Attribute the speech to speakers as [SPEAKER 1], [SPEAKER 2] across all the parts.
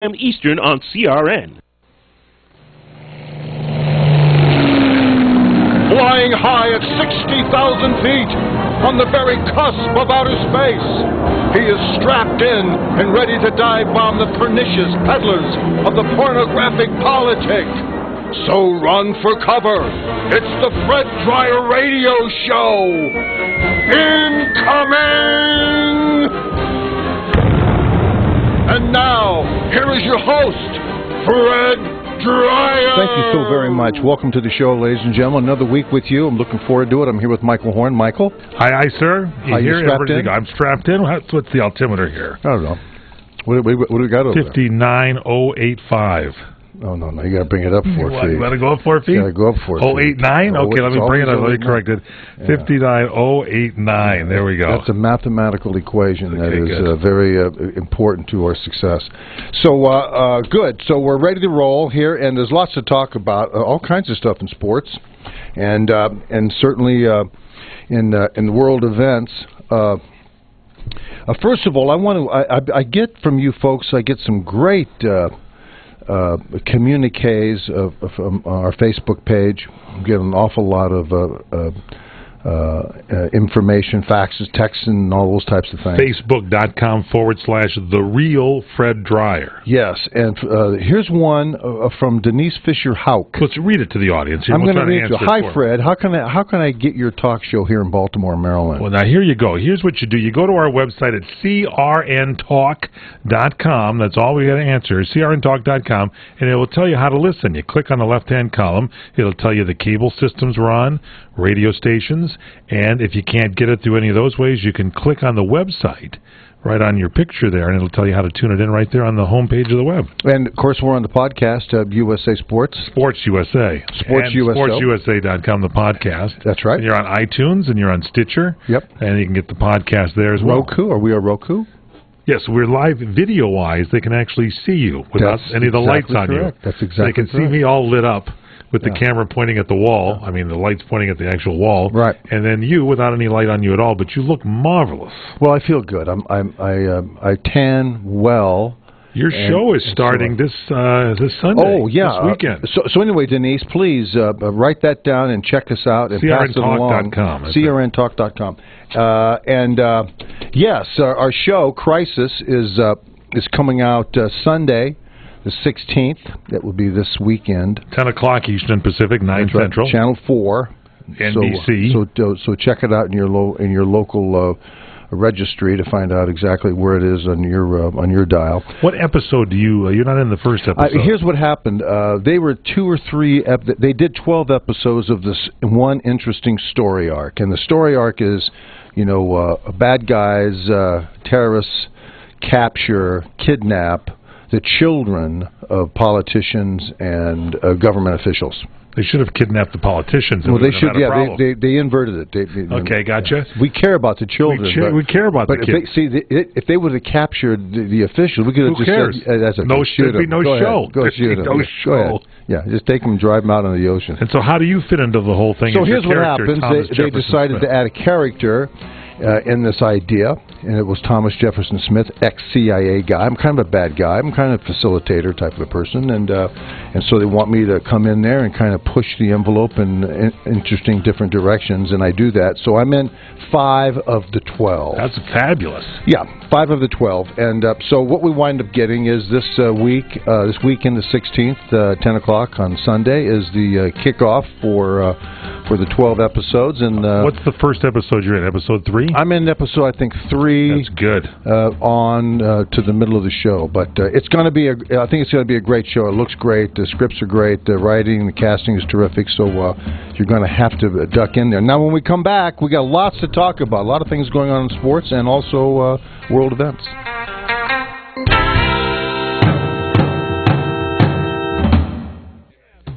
[SPEAKER 1] p.m. Eastern on CRN.
[SPEAKER 2] Flying high at 60,000 feet on the very cusp of outer space, he is strapped in and ready to dive bomb the pernicious peddlers of the pornographic politic. So run for cover. It's the Fred Dryer Radio Show. Incoming! And now, here is your host, Fred Dryer.
[SPEAKER 3] Thank you so very much. Welcome to the show, ladies and gentlemen. Another week with you. I'm looking forward to it. I'm here with Michael Horn. Michael.
[SPEAKER 4] Hi, sir.
[SPEAKER 3] Are you strapped in?
[SPEAKER 4] I'm strapped in. What's the altimeter here?
[SPEAKER 3] I don't know. What do we got over
[SPEAKER 4] 59,085.
[SPEAKER 3] Oh, no. You got to bring it up 4 feet.
[SPEAKER 4] You got to go up 4 feet?
[SPEAKER 3] Yeah, go up 4 feet.
[SPEAKER 4] 089? Okay, let me bring it up. Let me correct it. 59,089. There we go.
[SPEAKER 3] That's a mathematical equation that is
[SPEAKER 4] good.
[SPEAKER 3] very important to our success. So, good. So we're ready to roll here, and there's lots to talk about, all kinds of stuff in sports, and certainly in the world events. First of all, I get from you folks, I get some great communiques from our Facebook page. We get an awful lot of information, faxes, texts, and all those types of things.
[SPEAKER 4] Facebook.com/The Real Fred Dryer.
[SPEAKER 3] Yes, and here's one from Denise Fisher-Houck.
[SPEAKER 4] Let's read it to the audience.
[SPEAKER 3] I'm going to read it to you. Hi, Fred. How can I get your talk show here in Baltimore, Maryland?
[SPEAKER 4] Well, now here you go. Here's what you do. You go to our website at crntalk.com. That's all we got to answer. crntalk.com, and it will tell you how to listen. You click on the left-hand column. It'll tell you the cable systems we're on, radio stations, and if you can't get it through any of those ways, you can click on the website right on your picture there, and it'll tell you how to tune it in right there on the home page of the web.
[SPEAKER 3] And, of course, we're on the podcast, USA Sports.
[SPEAKER 4] Sports USA.
[SPEAKER 3] Sports USA.
[SPEAKER 4] SportsUSA.com, the podcast.
[SPEAKER 3] That's right.
[SPEAKER 4] And you're on iTunes, and you're on Stitcher.
[SPEAKER 3] Yep.
[SPEAKER 4] And you can get the podcast there as well.
[SPEAKER 3] Roku? Are we on Roku?
[SPEAKER 4] Yes, we're live video-wise. They can actually see you without any of the lights on
[SPEAKER 3] correct.
[SPEAKER 4] you.
[SPEAKER 3] That's exactly
[SPEAKER 4] They can see me all lit up with the camera pointing at the wall. I mean, the light's pointing at the actual wall.
[SPEAKER 3] Right.
[SPEAKER 4] And then you without any light on you at all, but you look marvelous.
[SPEAKER 3] Well, I feel good. I tan well.
[SPEAKER 4] Your show is starting this Sunday.
[SPEAKER 3] Oh, yeah.
[SPEAKER 4] This weekend.
[SPEAKER 3] So anyway, Denise, please write that down and check us out and pass it along. crntalk.com. Yes, our show, Crisis, is coming out Sunday, the 16th. That will be this weekend.
[SPEAKER 4] 10 o'clock Eastern Pacific, 9 Central.
[SPEAKER 3] Channel 4.
[SPEAKER 4] NBC.
[SPEAKER 3] So check it out in your local registry to find out exactly where it is on your dial.
[SPEAKER 4] What episode do you're not in the first episode?
[SPEAKER 3] Here's what happened. They were 2 or 3. They did 12 episodes of this one interesting story arc, and the story arc is, bad guys, terrorists capture, kidnap the children of politicians and government officials.
[SPEAKER 4] They should have kidnapped the politicians.
[SPEAKER 3] Well, they should. Yeah, they inverted it.
[SPEAKER 4] Okay, gotcha.
[SPEAKER 3] We care about the children.
[SPEAKER 4] We care about the kids.
[SPEAKER 3] If they would have captured the officials, we could have just said,
[SPEAKER 4] should be no show.
[SPEAKER 3] Go shoot them.
[SPEAKER 4] No show.
[SPEAKER 3] Yeah, just take them and drive them out on the ocean.
[SPEAKER 4] And so how do you fit into the whole thing?
[SPEAKER 3] So here's what happens. They decided to add a character in this idea, and it was Thomas Jefferson Smith, ex-CIA guy. I'm kind of a bad guy. I'm kind of a facilitator type of a person, and so they want me to come in there and kind of push the envelope in interesting different directions, and I do that. So I'm in 5 of the 12.
[SPEAKER 4] That's fabulous.
[SPEAKER 3] Yeah, 5 of the 12, and so what we wind up getting is this weekend, the 16th, 10 o'clock on Sunday, is the kickoff for the 12 episodes. And
[SPEAKER 4] what's the first episode you're in? Episode 3?
[SPEAKER 3] I'm in episode, I think, 3.
[SPEAKER 4] That's good.
[SPEAKER 3] On to the middle of the show, but it's going to be I think it's going to be a great show. It looks great. The scripts are great. The writing, the casting is terrific. So you're going to have to duck in there. Now, when we come back, we got lots to talk about. A lot of things going on in sports and also world events.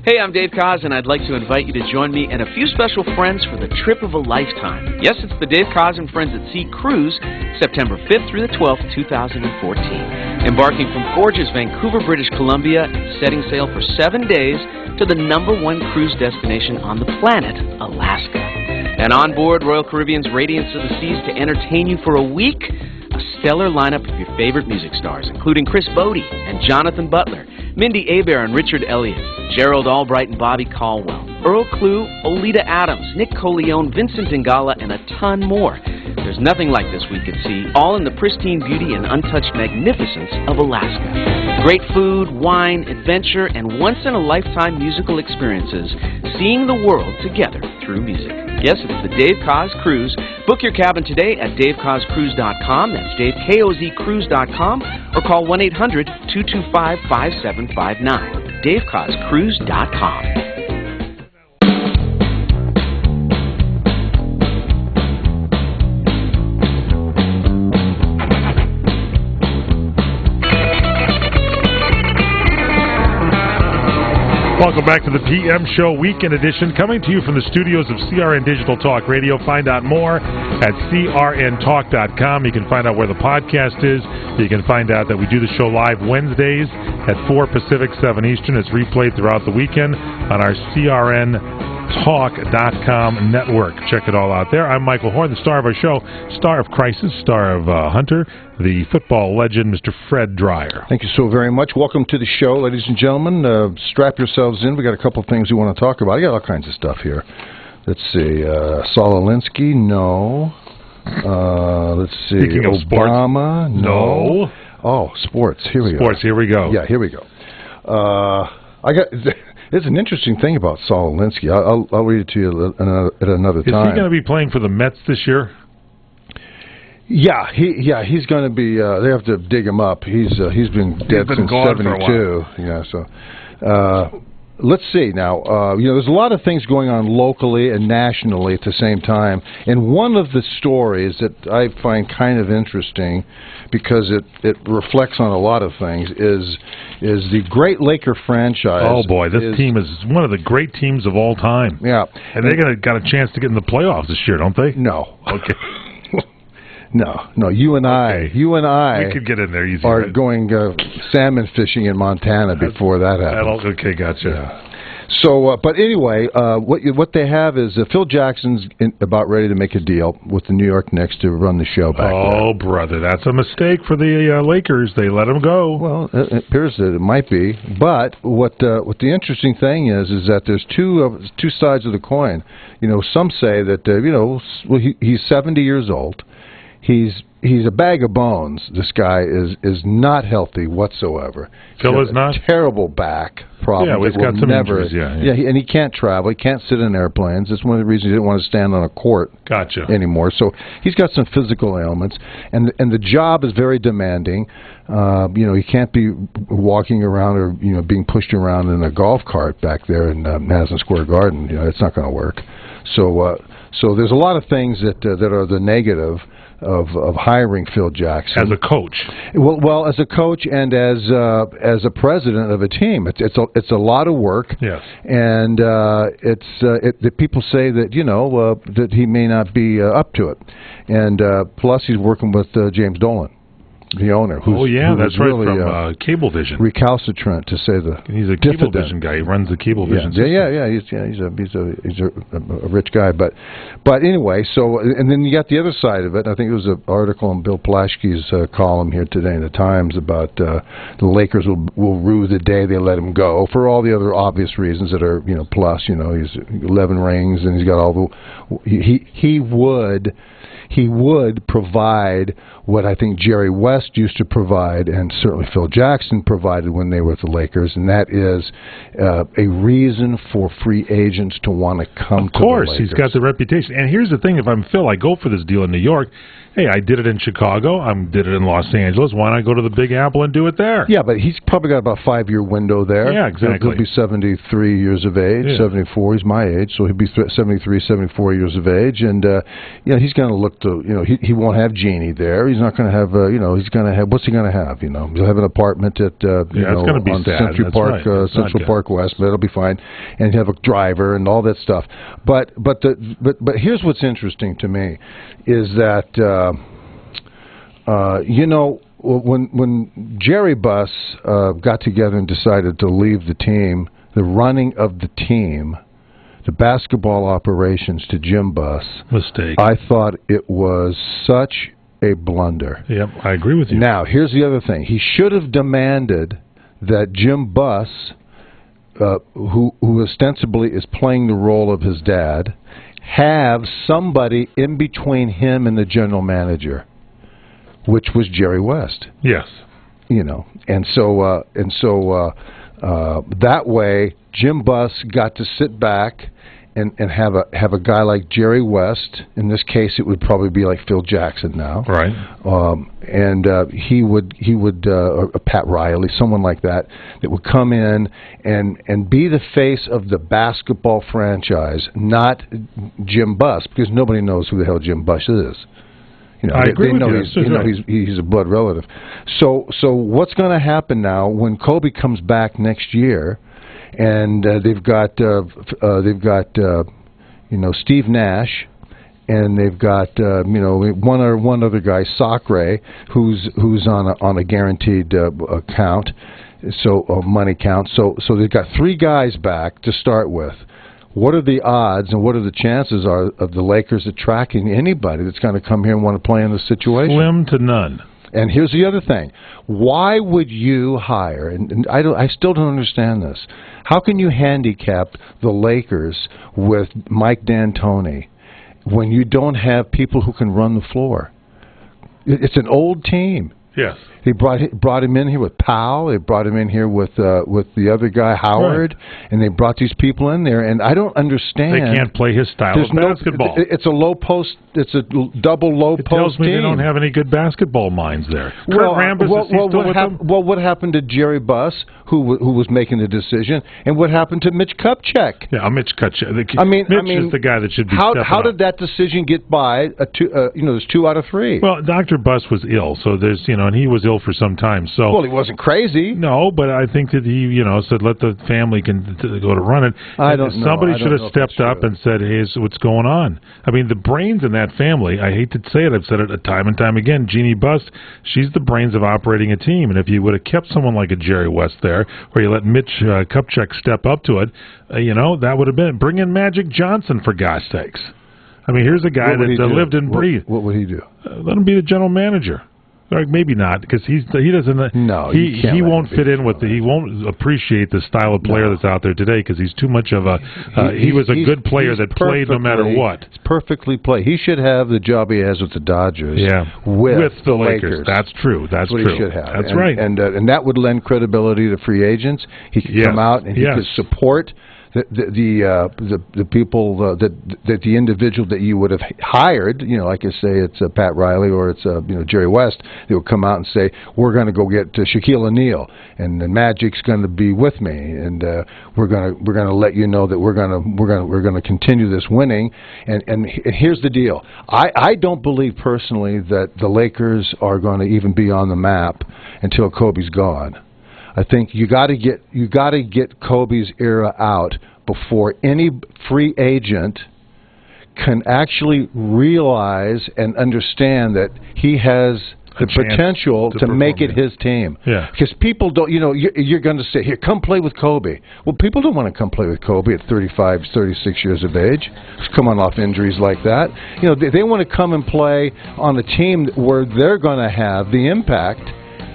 [SPEAKER 5] Hey, I'm Dave Koz, and I'd like to invite you to join me and a few special friends for the trip of a lifetime. Yes, it's the Dave Koz and Friends at Sea Cruise, September 5th through the 12th, 2014. Embarking from gorgeous Vancouver, British Columbia, and setting sail for 7 days to the #1 cruise destination on the planet, Alaska. And on board Royal Caribbean's Radiance of the Seas to entertain you for a week, a stellar lineup of your favorite music stars, including Chris Bodie and Jonathan Butler, Mindy Abair and Richard Elliott, Gerald Albright and Bobby Caldwell, Earl Klugh, Oleta Adams, Nick Coleone, Vincent Ingala, and a ton more. There's nothing like this we could see, all in the pristine beauty and untouched magnificence of Alaska. Great food, wine, adventure, and once-in-a-lifetime musical experiences, seeing the world together through music. Yes, it's the Dave Koz Cruise. Book your cabin today at davekozcruise.com. That's DaveKozCruise.com, or call 1-800-225-5759. DaveKozCruise.com.
[SPEAKER 4] Welcome back to the PM Show Weekend Edition, coming to you from the studios of CRN Digital Talk Radio. Find out more at crntalk.com. You can find out where the podcast is. You can find out that we do the show live Wednesdays at 4 Pacific, 7 Eastern. It's replayed throughout the weekend on our crntalk.com network. Check it all out there. I'm Michael Horn, the star of our show, star of Crisis, star of Hunter, the football legend, Mr. Fred Dreyer.
[SPEAKER 3] Thank you so very much. Welcome to the show, ladies and gentlemen. Strap yourselves in. We got a couple of things we want to talk about. I got all kinds of stuff here. Let's see. Saul Alinsky, no. Let's see.
[SPEAKER 4] Speaking of
[SPEAKER 3] Obama,
[SPEAKER 4] sports, no.
[SPEAKER 3] Oh, sports. Here we go.
[SPEAKER 4] Sports. Here we go.
[SPEAKER 3] Yeah, here we go. I got. It's an interesting thing about Saul Alinsky. I'll read it to you at another time.
[SPEAKER 4] Is he going to be playing for the Mets this year?
[SPEAKER 3] Yeah, he's going to be. They have to dig him up. He's been dead since '72. Yeah, so let's see now. There's a lot of things going on locally and nationally at the same time. And one of the stories that I find kind of interesting, because it reflects on a lot of things, is the Great Laker franchise.
[SPEAKER 4] Oh boy, this team is one of the great teams of all time.
[SPEAKER 3] Yeah,
[SPEAKER 4] and they got a chance to get in the playoffs this year, don't they?
[SPEAKER 3] No.
[SPEAKER 4] Okay.
[SPEAKER 3] No. You and I
[SPEAKER 4] we could get in there easy.
[SPEAKER 3] Are going salmon fishing in Montana before that happens.
[SPEAKER 4] Okay, gotcha.
[SPEAKER 3] Yeah. So, but anyway, what they have is Phil Jackson's about ready to make a deal with the New York Knicks to run the show back there.
[SPEAKER 4] Oh, brother, that's a mistake for the Lakers. They let him go.
[SPEAKER 3] Well, it appears that it might be. But what the interesting thing is that there's two sides of the coin. Some say that he's 70 years old. He's a bag of bones. This guy is not healthy whatsoever.
[SPEAKER 4] Phil is not?
[SPEAKER 3] Terrible back problem.
[SPEAKER 4] Yeah, well, he's got some injuries. Yeah,
[SPEAKER 3] and he can't travel. He can't sit in airplanes. That's one of the reasons he didn't want to stand on a court anymore. So he's got some physical ailments, and the job is very demanding. He can't be walking around or being pushed around in a golf cart back there in Madison Square Garden. It's not going to work. So there's a lot of things that are the negative of hiring Phil Jackson
[SPEAKER 4] as a coach.
[SPEAKER 3] Well, as a coach and as a president of a team, it's a lot of work.
[SPEAKER 4] Yes,
[SPEAKER 3] and people say that that he may not be up to it, and plus he's working with James Dolan, the owner. Who's
[SPEAKER 4] that's right,
[SPEAKER 3] really,
[SPEAKER 4] from Cablevision.
[SPEAKER 3] Recalcitrant, to say
[SPEAKER 4] he's a Cablevision guy. He runs the Cablevision.
[SPEAKER 3] Yeah. He's a rich guy, but anyway. So, and then you got the other side of it. I think it was an article in Bill Plaschke's column here today in the Times about the Lakers will rue the day they let him go for all the other obvious reasons that are plus he's 11 rings and he's got all the he would provide what I think Jerry West used to provide, and certainly Phil Jackson provided when they were with the Lakers, and that is a reason for free agents to want to come to the Lakers. Of course,
[SPEAKER 4] he's got the reputation. And here's the thing, if I'm Phil, I go for this deal in New York. Hey, I did it in Chicago. I did it in Los Angeles. Why not go to the Big Apple and do it there?
[SPEAKER 3] Yeah, but he's probably got about a 5-year window there.
[SPEAKER 4] Yeah, exactly.
[SPEAKER 3] He'll be 73 years of age, 74. He's my age, so he'll be 73, 74 years of age. And, he's going to look to, he won't have Jeannie there. He's not going to have, he's going to have, what's he going to have? He'll have an apartment at,
[SPEAKER 4] it's going to be
[SPEAKER 3] on
[SPEAKER 4] sad.
[SPEAKER 3] Century Park, Central Park West, but it'll be fine. And he'll have a driver and all that stuff. But here's what's interesting to me is that, when Jerry Buss got together and decided to leave the team, the running of the team, the basketball operations to Jim Buss,
[SPEAKER 4] mistake.
[SPEAKER 3] I thought it was such a blunder.
[SPEAKER 4] Yep, I agree with you.
[SPEAKER 3] Now, here's the other thing. He should have demanded that Jim Buss, who ostensibly is playing the role of his dad, have somebody in between him and the general manager, which was Jerry West.
[SPEAKER 4] Yes.
[SPEAKER 3] You know, and so that way Jim Buss got to sit back and have a guy like Jerry West. In this case, it would probably be like Phil Jackson now,
[SPEAKER 4] right?
[SPEAKER 3] And he would or Pat Riley, someone like that would come in and be the face of the basketball franchise, not Jim Buss, because nobody knows who the hell Jim Buss is. You know,
[SPEAKER 4] I agree with
[SPEAKER 3] you. He's a blood relative. So what's going to happen now when Kobe comes back next year? And they've got Steve Nash, and they've got one other guy, Sacre, who's on a guaranteed account, so money count. So they've got three guys back to start with. What are the odds and what are the chances of the Lakers attracting anybody that's going to come here and want to play in this situation?
[SPEAKER 4] Slim to none.
[SPEAKER 3] And here's the other thing. Why would you hire, and I still don't understand this, how can you handicap the Lakers with Mike D'Antoni when you don't have people who can run the floor? It's an old team.
[SPEAKER 4] Yes.
[SPEAKER 3] They brought him in here with Powell. They brought him in here with the other guy, Howard, right. And they brought these people in there. And I don't understand.
[SPEAKER 4] They can't play his style of basketball.
[SPEAKER 3] It's a low post. It's a double low post.
[SPEAKER 4] It tells me
[SPEAKER 3] team.
[SPEAKER 4] they don't have any good basketball minds there.
[SPEAKER 3] What happened to Jerry Buss, who was making the decision, and what happened to Mitch Kupchak?
[SPEAKER 4] Yeah, Mitch Kupchak. Mitch is the guy that should be.
[SPEAKER 3] How did that decision get by? There's 2 out of 3.
[SPEAKER 4] Well, Dr. Buss was ill, so there's and he was ill for some time. So
[SPEAKER 3] well, he wasn't crazy.
[SPEAKER 4] No, but I think that he said let the family go to run it. Somebody should have stepped up and said, "Hey, what's going on?" I mean, the brains in that family. I hate to say it, I've said it time and time again. Jeannie Buss, she's the brains of operating a team, and if you would have kept someone like a Jerry West there, or you let Mitch Kupchak step up to it, that would have been bring in Magic Johnson for gosh sakes. I mean, here's a guy that lived and breathed.
[SPEAKER 3] What would he do?
[SPEAKER 4] Let him be the general manager. Or maybe not, because he doesn't.
[SPEAKER 3] No,
[SPEAKER 4] he won't fit in with he won't appreciate the style of player that's out there today, because he's too much of a. He was a good player that played no matter what.
[SPEAKER 3] It's perfectly played. He should have the job he has with the Dodgers.
[SPEAKER 4] Yeah,
[SPEAKER 3] with the Lakers.
[SPEAKER 4] That's true. That's
[SPEAKER 3] what
[SPEAKER 4] true.
[SPEAKER 3] He should have.
[SPEAKER 4] That's right.
[SPEAKER 3] And that would lend credibility to free agents. He could come out and he could support the people that the individual that you would have hired, like I say, it's Pat Riley or it's Jerry West. They would come out and say, "We're going to go get Shaquille O'Neal, and the Magic's going to be with me, and we're going to let you know that we're going to continue this winning." And here's the deal: I don't believe personally that the Lakers are going to even be on the map until Kobe's gone. I think you got to get Kobe's era out before any free agent can actually realize and understand that he has the potential to make it his team.
[SPEAKER 4] Yeah.
[SPEAKER 3] Because people don't, you're going to say, "Here, come play with Kobe." Well, people don't want to come play with Kobe at 35, 36 years of age. He's coming off injuries like that. They want to come and play on a team where they're going to have the impact.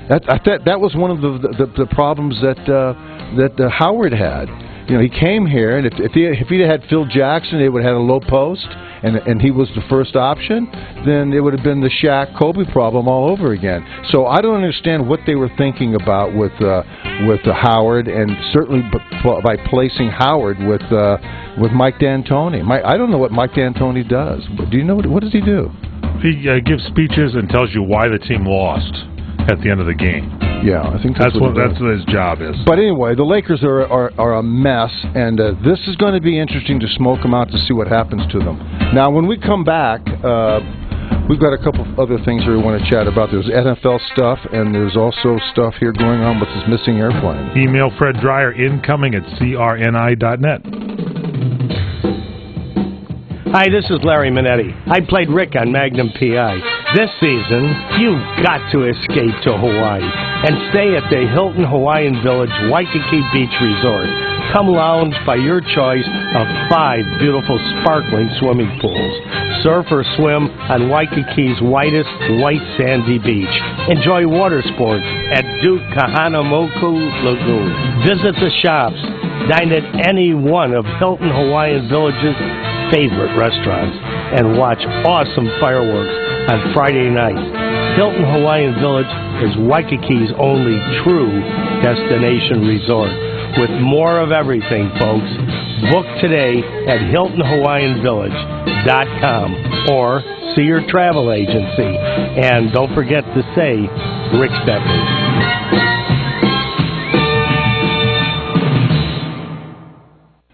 [SPEAKER 3] That was one of the problems that Howard had. He came here, and if he had Phil Jackson, they would have had a low post, and he was the first option. Then it would have been the Shaq Kobe problem all over again. So I don't understand what they were thinking about with Howard, and certainly by placing Howard with Mike D'Antoni. I don't know what Mike D'Antoni does. Do you know what does he do?
[SPEAKER 4] He gives speeches and tells you why the team lost at the end of the game.
[SPEAKER 3] Yeah, I think that's what
[SPEAKER 4] his job is.
[SPEAKER 3] But anyway, the Lakers are a mess, and this is going to be interesting to smoke them out to see what happens to them. Now, when we come back, we've got a couple of other things that we want to chat about. There's NFL stuff, and there's also stuff here going on with this missing airplane.
[SPEAKER 4] Email Fred Dreyer, incoming at crni.net.
[SPEAKER 6] Hi, this is Larry Minetti. I played Rick on Magnum P.I. This season, you've got to escape to Hawaii and stay at the Hilton Hawaiian Village Waikiki Beach Resort. Come lounge by your choice of 5 beautiful sparkling swimming pools. Surf or swim on Waikiki's whitest white sandy beach. Enjoy water sports at Duke Kahanamoku Lagoon. Visit the shops. Dine at any one of Hilton Hawaiian Village's favorite restaurants and watch awesome fireworks on Friday night. Hilton Hawaiian Village is Waikiki's only true destination resort. With more of everything, folks. Book today at HiltonHawaiianVillage.com or see your travel agency. And don't forget to say Rick Steppers.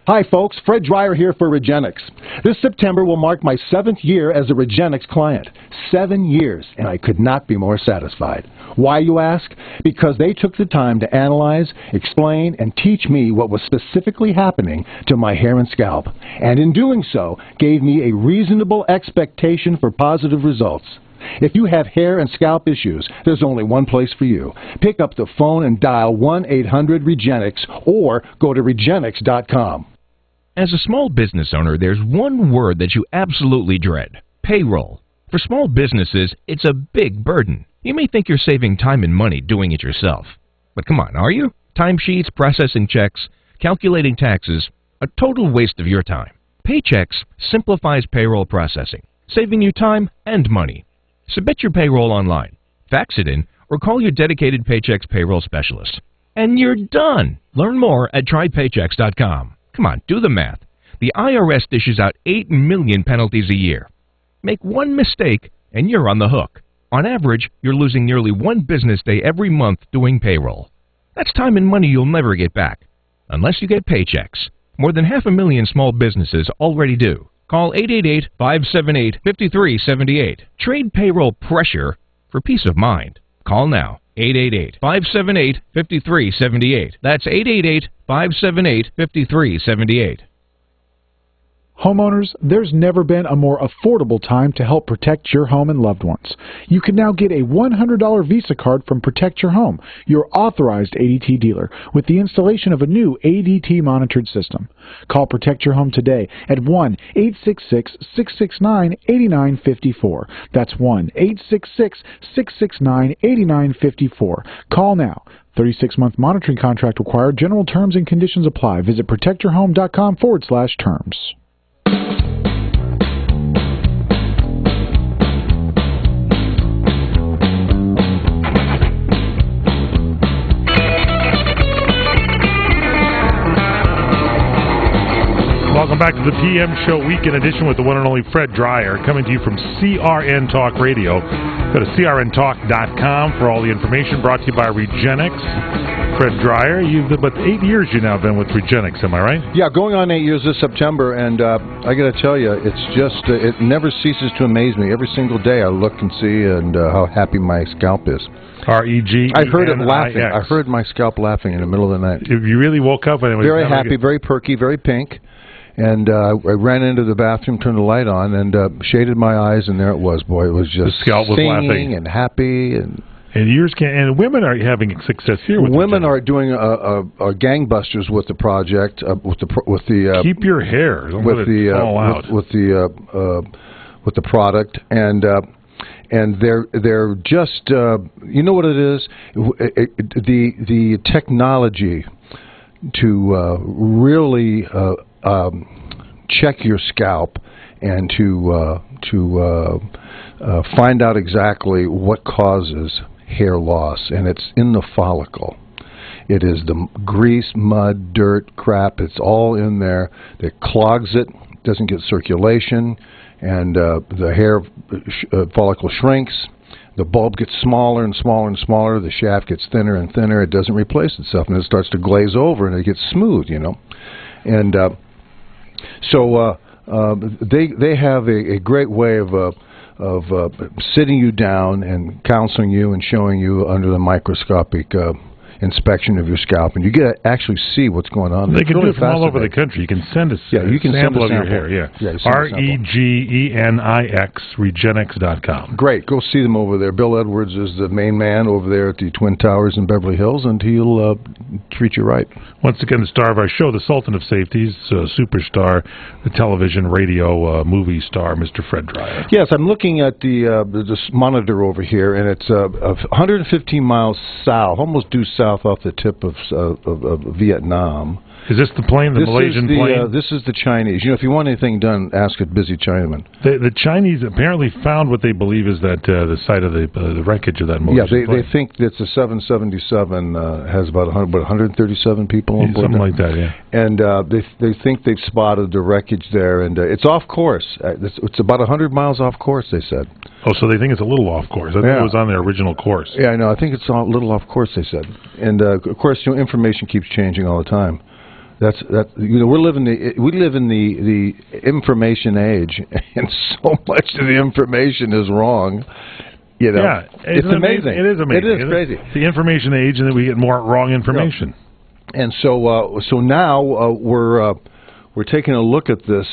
[SPEAKER 3] Hi folks, Fred Dreyer here for Regenix. This September will mark my 7th year as a Regenix client. 7 years, and I could not be more satisfied. Why, you ask? Because they took the time to analyze, explain, and teach me what was specifically happening to my hair and scalp, and in doing so, gave me a reasonable expectation for positive results. If you have hair and scalp issues, there's only one place for you. Pick up the phone and dial 1-800-REGENIX or go to Regenix.com.
[SPEAKER 7] As a small business owner, there's one word that you absolutely dread: payroll. For small businesses, it's a big burden. You may think you're saving time and money doing it yourself. But come on, are you? Timesheets, processing checks, calculating taxes, a total waste of your time. Paychex simplifies payroll processing, saving you time and money. Submit your payroll online, fax it in, or call your dedicated Paychex payroll specialist. And you're done! Learn more at trypaychex.com. Come on, do the math. The IRS dishes out 8 million penalties a year. Make one mistake and you're on the hook. On average, you're losing nearly 1 business day every month doing payroll. That's time and money you'll never get back, unless you get Paychex. More than 500,000 small businesses already do. Call 888-578-5378. Trade payroll pressure for peace of mind. Call now. 888-578-5378. That's 888-578-5378.
[SPEAKER 8] Homeowners, there's never been a more affordable time to help protect your home and loved ones. You can now get a $100 Visa card from Protect Your Home, your authorized ADT dealer, with the installation of a new ADT monitored system. Call Protect Your Home today at 1-866-669-8954. That's 1-866-669-8954. Call now. 36-month monitoring contract required. General terms and conditions apply. Visit protectyourhome.com/terms.
[SPEAKER 4] Welcome back to the PM Show Weekend Edition with the one and only Fred Dreyer, coming to you from CRN Talk Radio. Go to crntalk.com for all the information. Brought to you by Regenix. Fred Dreyer, you've about 8 years you've now been with Regenix, am I right?
[SPEAKER 3] Yeah, going on 8 years this September, and I got to tell you, it's just, it never ceases to amaze me. Every single day I look and see and how happy my scalp is.
[SPEAKER 4] R-E-G-E-N-I-X.
[SPEAKER 3] I heard it laughing. I heard my scalp laughing in the middle of the night.
[SPEAKER 4] If you really woke up and it was
[SPEAKER 3] very happy, very perky, very pink. And I ran into the bathroom, turned the light on, and shaded my eyes, and there it was. Boy, it was just
[SPEAKER 4] the scalp was
[SPEAKER 3] singing
[SPEAKER 4] laughing
[SPEAKER 3] and happy. And
[SPEAKER 4] yours can. And women are having success here. With
[SPEAKER 3] women are doing a gangbusters with the project. With the
[SPEAKER 4] keep your hair. Don't let it fall out.
[SPEAKER 3] With the product, and they're just you know what it is, the technology to really check your scalp and to find out exactly what causes hair loss, and it's in the follicle. It is the grease, mud, dirt, crap. It's all in there that clogs it, doesn't get circulation, and the hair follicle shrinks. The bulb gets smaller and smaller and smaller. The shaft gets thinner and thinner. It doesn't replace itself, and it starts to glaze over, and it gets smooth, you know. And so they have a great way of sitting you down and counseling you and showing you under the microscopic inspection of your scalp, and you get to actually see what's going on.
[SPEAKER 4] They can
[SPEAKER 3] really
[SPEAKER 4] do it from all over the country. You can send a
[SPEAKER 3] you can
[SPEAKER 4] sample of
[SPEAKER 3] send a
[SPEAKER 4] your hair. Yeah, REGENIX, Regenix.com.
[SPEAKER 3] Great. Go see them over there. Bill Edwards is the main man over there at the Twin Towers in Beverly Hills, and he'll treat you right.
[SPEAKER 4] Once again, the star of our show, the Sultan of Safeties, superstar, the television, radio, movie star, Mr. Fred Dryer.
[SPEAKER 3] Yes, I'm looking at this monitor over here, and it's 115 miles south, almost due south off the tip of Vietnam.
[SPEAKER 4] Is this the plane, the Malaysian plane?
[SPEAKER 3] This is the Chinese. You know, if you want anything done, ask a busy Chinaman.
[SPEAKER 4] The Chinese apparently found what they believe is that the site of the wreckage of that Malaysian plane.
[SPEAKER 3] They think that the 777 has about 137 people on board.
[SPEAKER 4] Something like that, yeah.
[SPEAKER 3] And they think they've spotted the wreckage there, and it's off course. It's about 100 miles off course, they said.
[SPEAKER 4] Oh, so they think it's a little off course. I think it was on their original course.
[SPEAKER 3] Yeah, I know. I think it's a little off course, they said. And of course, information keeps changing all the time. We live in the information age, and so much of the information is wrong.
[SPEAKER 4] Yeah,
[SPEAKER 3] it's amazing.
[SPEAKER 4] It is amazing.
[SPEAKER 3] It is crazy.
[SPEAKER 4] The information age, and then we get more wrong information.
[SPEAKER 3] Yeah. And so now we're taking a look at this.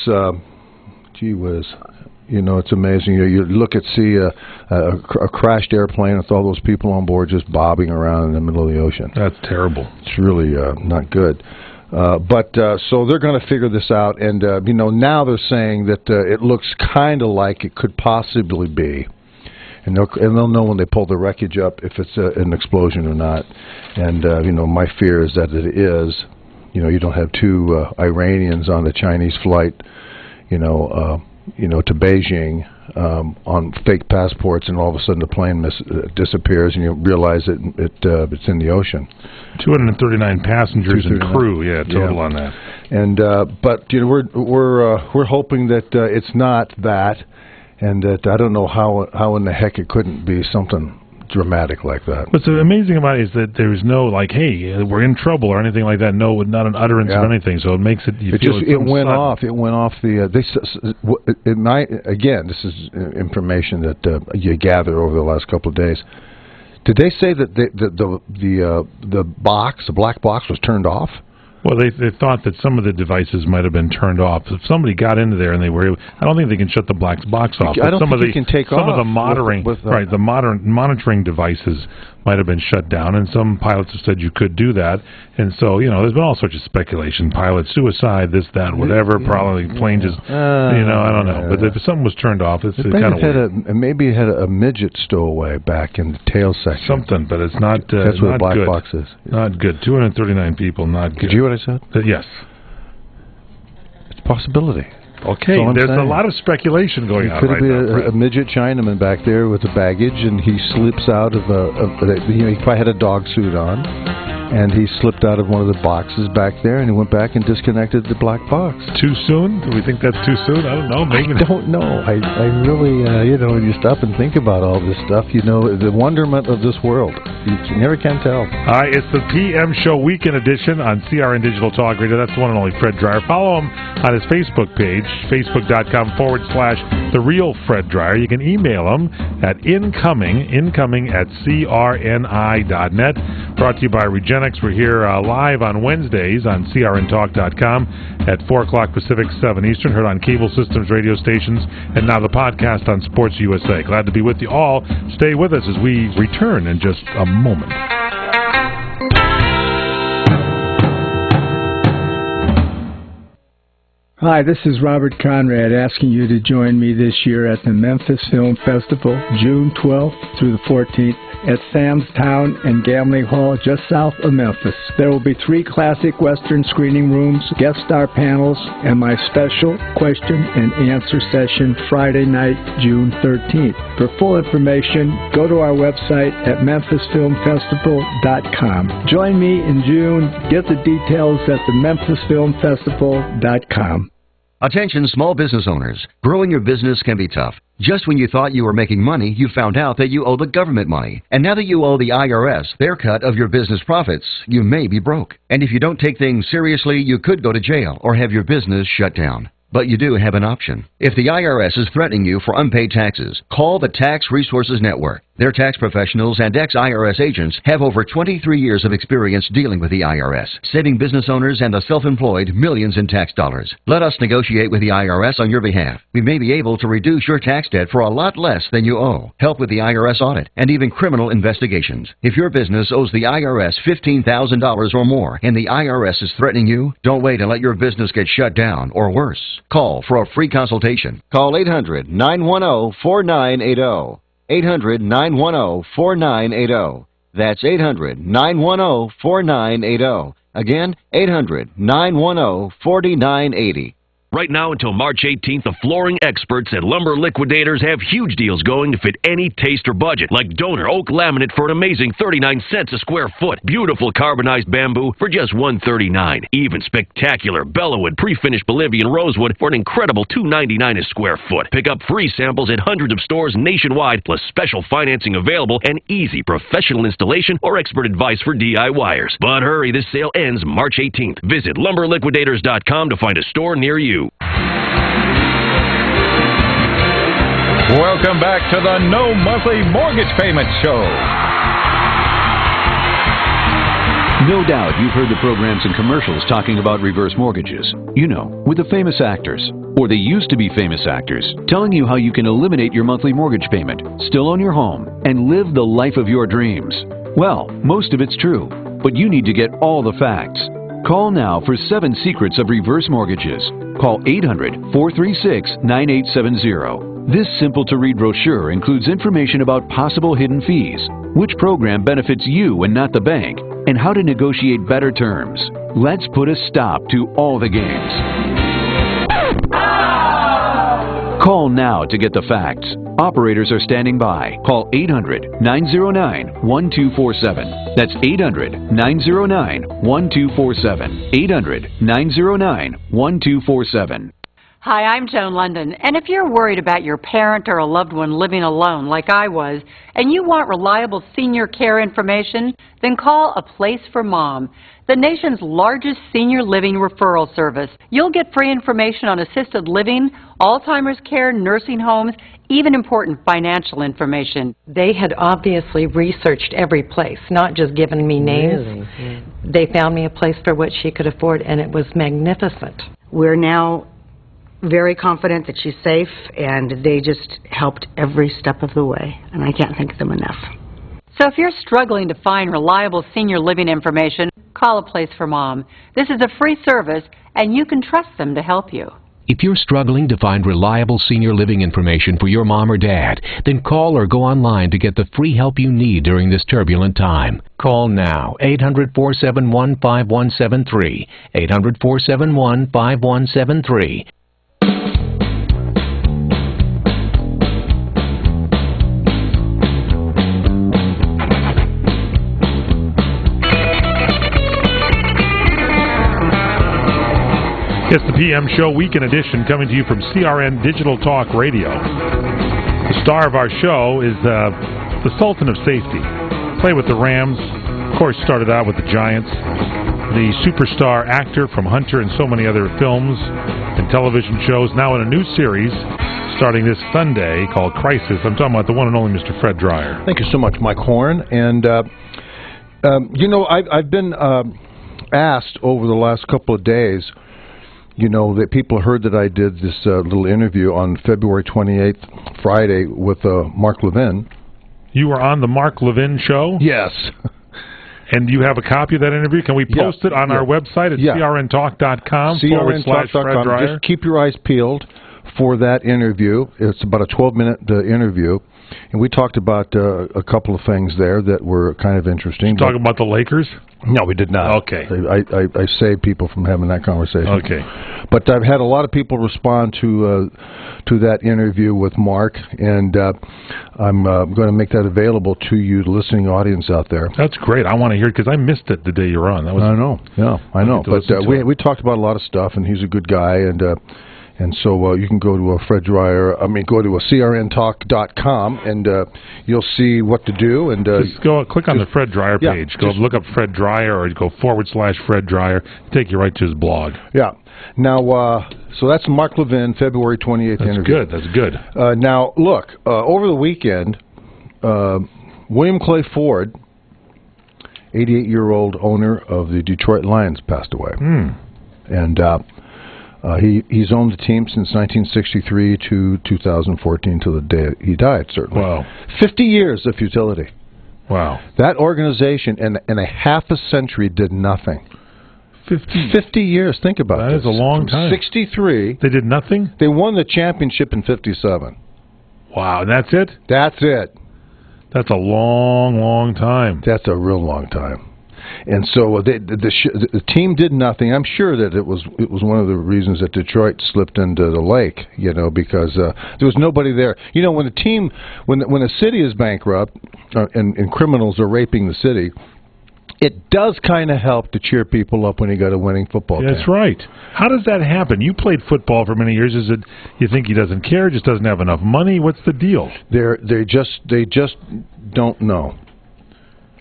[SPEAKER 3] Gee whiz. It's amazing. You look at a crashed airplane with all those people on board just bobbing around in the middle of the ocean.
[SPEAKER 4] That's terrible.
[SPEAKER 3] It's really not good. So they're going to figure this out, and now they're saying that it looks kind of like it could possibly be, and they'll know when they pull the wreckage up if it's an explosion or not. And my fear is that it is. You don't have two Iranians on the Chinese flight, to Beijing on fake passports, and all of a sudden the plane disappears, and you realize it's in the ocean. 239
[SPEAKER 4] passengers and crew, total on that.
[SPEAKER 3] And but we're hoping that it's not that, and that I don't know how in the heck it couldn't be something dramatic like that.
[SPEAKER 4] What's amazing about it is that there's no hey, we're in trouble or anything like that. No, not an utterance of anything. So it makes it.
[SPEAKER 3] It went off. It went off the. Again, this is information that you gather over the last couple of days. Did they say that the black box was turned off?
[SPEAKER 4] Well, they thought that some of the devices might have been turned off. If somebody got into there and they were, I don't think they can shut the black box off.
[SPEAKER 3] I don't think you can take off.
[SPEAKER 4] Some of the the modern monitoring devices might have been shut down, and some pilots have said you could do that. And so, there's been all sorts of speculation: pilot suicide, this, that, whatever. Probably plane just, I don't know. But if something was turned off, it's kind of weird.
[SPEAKER 3] Maybe it had a midget stowaway back in the tail section.
[SPEAKER 4] Something, but it's not.
[SPEAKER 3] That's what the black
[SPEAKER 4] good.
[SPEAKER 3] box is.
[SPEAKER 4] Not good. 239 people, not good.
[SPEAKER 3] Did you hear what I said?
[SPEAKER 4] Yes.
[SPEAKER 3] It's a possibility.
[SPEAKER 4] Okay, there's a lot of speculation going on right now.
[SPEAKER 3] Could have been a midget Chinaman back there with the baggage, and he slips out of he probably had a dog suit on, and he slipped out of one of the boxes back there, and he went back and disconnected the black box.
[SPEAKER 4] Too soon? Do we think that's too soon? I don't know. Maybe.
[SPEAKER 3] I don't know. I really, when you stop and think about all this stuff, the wonderment of this world. You never can tell.
[SPEAKER 4] All right, it's the PM Show Weekend Edition on CRN Digital Talk Radio. That's the one and only Fred Dryer. Follow him on his Facebook page, facebook.com/The Real Fred Dryer. You can email him at incoming@crni.net. Brought to you by Regenix. We're here live on Wednesdays on crntalk.com at 4 o'clock Pacific, 7 Eastern. Heard on cable systems, radio stations, and now the podcast on Sports USA. Glad to be with you all. Stay with us as we return in just a moment.
[SPEAKER 9] Hi, this is Robert Conrad asking you to join me this year at the Memphis Film Festival, June 12th through the 14th at Sam's Town and Gambling Hall just south of Memphis. There will be 3 classic Western screening rooms, guest star panels, and my special question and answer session Friday night, June 13th. For full information, go to our website at memphisfilmfestival.com. Join me in June. Get the details at the memphisfilmfestival.com.
[SPEAKER 10] Attention small business owners. Growing your business can be tough. Just when you thought you were making money, you found out that you owe the government money. And now that you owe the IRS their cut of your business profits, you may be broke. And if you don't take things seriously, you could go to jail or have your business shut down. But you do have an option. If the IRS is threatening you for unpaid taxes, call the Tax Resources Network. Their tax professionals and ex-IRS agents have over 23 years of experience dealing with the IRS, saving business owners and the self-employed millions in tax dollars. Let us negotiate with the IRS on your behalf. We may be able to reduce your tax debt for a lot less than you owe, help with the IRS audit, and even criminal investigations. If your business owes the IRS $15,000 or more and the IRS is threatening you, don't wait and let your business get shut down or worse. Call for a free consultation. Call 800-910-4980. 800-910-4980. That's 800-910-4980. Again, 800-910-4980.
[SPEAKER 1] Right now until March 18th, the flooring experts at Lumber Liquidators have huge deals going to fit any taste or budget, like donor oak laminate for an amazing 39 cents a square foot, beautiful carbonized bamboo for just $139, even spectacular Bellawood pre-finished Bolivian rosewood for an incredible $299 a square foot. Pick up free samples at hundreds of stores nationwide, plus special financing available and easy professional installation or expert advice for DIYers. But hurry, this sale ends March 18th. Visit lumberliquidators.com to find a store near you.
[SPEAKER 11] Welcome back to the No Monthly Mortgage Payment Show.
[SPEAKER 12] No doubt you've heard the programs and commercials talking about reverse mortgages. You know, with the famous actors, or they used to be famous actors, telling you how you can eliminate your monthly mortgage payment, still own your home, and live the life of your dreams. Well, most of it's true, but you need to get all the facts. Call now for 7 secrets of reverse mortgages. Call 800-436-9870. This simple-to-read brochure includes information about possible hidden fees, which program benefits you and not the bank, and how to negotiate better terms. Let's put a stop to all the games. Call now to get the facts. Operators are standing by. Call 800-909-1247. That's 800-909-1247. 800-909-1247.
[SPEAKER 13] Hi, I'm Joan London, and if you're worried about your parent or a loved one living alone like I was, and you want reliable senior care information, then call A Place for Mom, the nation's largest senior living referral service. You'll get free information on assisted living, Alzheimer's care, nursing homes, even important financial information.
[SPEAKER 14] They had obviously researched every place, not just given me names.
[SPEAKER 15] Really? Yeah.
[SPEAKER 14] They found me a place for what she could afford, and it was magnificent.
[SPEAKER 15] We're now very confident that she's safe, and they just helped every step of the way, and I can't thank them enough.
[SPEAKER 13] So if you're struggling to find reliable senior living information, call A Place for Mom. This is a free service, and you can trust them to help you.
[SPEAKER 16] If you're struggling to find reliable senior living information for your mom or dad, then call or go online to get the free help you need during this turbulent time. Call now, 800-471-5173, 800-471-5173.
[SPEAKER 4] It's the PM Show Weekend Edition coming to you from CRN Digital Talk Radio. The star of our show is the Sultan of Safety. Played with the Rams, of course started out with the Giants. The superstar actor from Hunter and so many other films and television shows, now in a new series starting this Sunday called Crisis. I'm talking about the one and only Mr. Fred Dreyer.
[SPEAKER 3] Thank you so much, Mike Horn. And, you know, I've been asked over the last couple of days, you know, that people heard that I did this little interview on February 28th, Friday, with Mark Levin.
[SPEAKER 4] You were on the Mark Levin show?
[SPEAKER 3] Yes.
[SPEAKER 4] And you have a copy of that interview? Can we post it on our website at crntalk.com /Fred Dreyer?
[SPEAKER 3] Just keep your eyes peeled for that interview. It's about a 12-minute interview. And we talked about a couple of things there that were kind of interesting.
[SPEAKER 4] Did you talk about the Lakers?
[SPEAKER 3] No, we did not.
[SPEAKER 4] Okay.
[SPEAKER 3] I saved people from having that conversation.
[SPEAKER 4] Okay.
[SPEAKER 3] But I've had a lot of people respond to that interview with Mark, and I'm going to make that available to you, the listening audience out there.
[SPEAKER 4] That's great. I want to hear it because I missed it the day you were on. That was,
[SPEAKER 3] I know. Yeah, I know. But we talked about a lot of stuff, and he's a good guy, and so you can go to Fred Dreyer. Go to crntalk.com, and you'll see what to do. And
[SPEAKER 4] just click on the Fred Dreyer page. Go look up Fred Dreyer, or go /Fred Dreyer. Take you right to his blog.
[SPEAKER 3] Yeah. Now, so that's Mark Levin, February 28th interview.
[SPEAKER 4] That's good.
[SPEAKER 3] Now, look, over the weekend, William Clay Ford, 88-year-old owner of the Detroit Lions, passed away. And he's owned the team since 1963 to 2014, till the day he died, certainly.
[SPEAKER 4] Wow.
[SPEAKER 3] 50 years of futility.
[SPEAKER 4] Wow.
[SPEAKER 3] That organization in a half a century did nothing. 50 years. Think about
[SPEAKER 4] that.
[SPEAKER 3] This.
[SPEAKER 4] That is a long time.
[SPEAKER 3] 63.
[SPEAKER 4] They did nothing?
[SPEAKER 3] They won the championship in 57.
[SPEAKER 4] Wow, and that's it?
[SPEAKER 3] That's it.
[SPEAKER 4] That's a long, long time.
[SPEAKER 3] That's a real long time. And so the team did nothing. I'm sure that it was one of the reasons that Detroit slipped into the lake, because there was nobody there. When when a city is bankrupt and criminals are raping the city, it does kind of help to cheer people up when you got a winning football team.
[SPEAKER 4] That's right. How does that happen? You played football for many years. Is it you think he doesn't care, just doesn't have enough money? What's the deal?
[SPEAKER 3] They just don't know.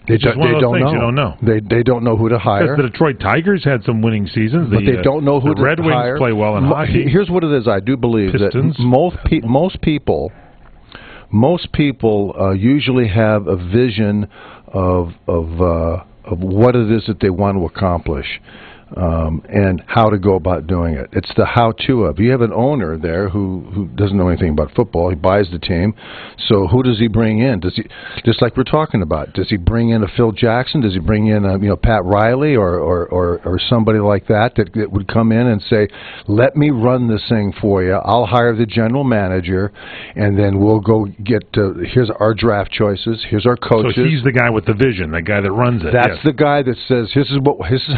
[SPEAKER 3] They don't know.
[SPEAKER 4] You don't know.
[SPEAKER 3] They don't know who to hire.
[SPEAKER 4] The Detroit Tigers had some winning seasons.
[SPEAKER 3] But they don't know who to hire.
[SPEAKER 4] The Red Wings play well in hockey.
[SPEAKER 3] Here's what it is. I do believe
[SPEAKER 4] Pistons.
[SPEAKER 3] that most people usually have a vision of what it is that they want to accomplish. And how to go about doing it. It's the how-to of. You have an owner there who doesn't know anything about football. He buys the team. So who does he bring in? Does he, just like we're talking about, does he bring in a Phil Jackson? Does he bring in a Pat Riley or somebody like that would come in and say, let me run this thing for you. I'll hire the general manager, and then we'll go get here's our draft choices. Here's our coaches.
[SPEAKER 4] So he's the guy with the vision, the guy that runs it.
[SPEAKER 3] That's the guy that says this is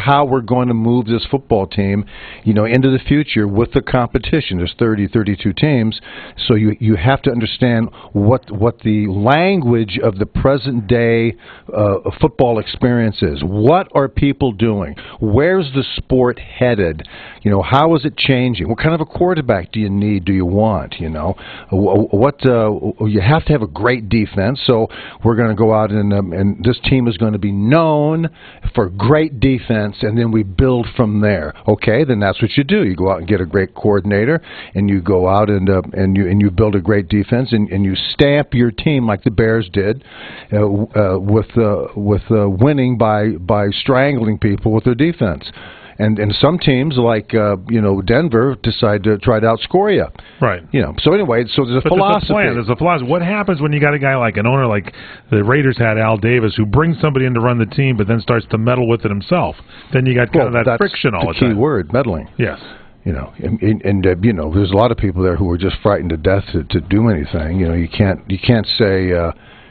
[SPEAKER 3] how we're going to move this football team, into the future with the competition. There's 32 teams, so you have to understand what the language of the present day football experience is. What are people doing? Where's the sport headed? How is it changing? What kind of a quarterback do you need? Do you want? You have to have a great defense. So we're going to go out and this team is going to be known for great defense, and then we build from there. Okay, then that's what you do. You go out and get a great coordinator, and you go out and you build a great defense, and you stamp your team like the Bears did, with winning by strangling people with their defense. And some teams like Denver decide to try to outscore you.
[SPEAKER 4] Right.
[SPEAKER 3] So anyway, so there's a philosophy.
[SPEAKER 4] There's a philosophy. What happens when you got a guy like an owner like the Raiders had, Al Davis, who brings somebody in to run the team, but then starts to meddle with it himself? Then you got kind of that friction all the time.
[SPEAKER 3] That's the key word, meddling.
[SPEAKER 4] Yes.
[SPEAKER 3] There's a lot of people there who are just frightened to death to do anything. You can't say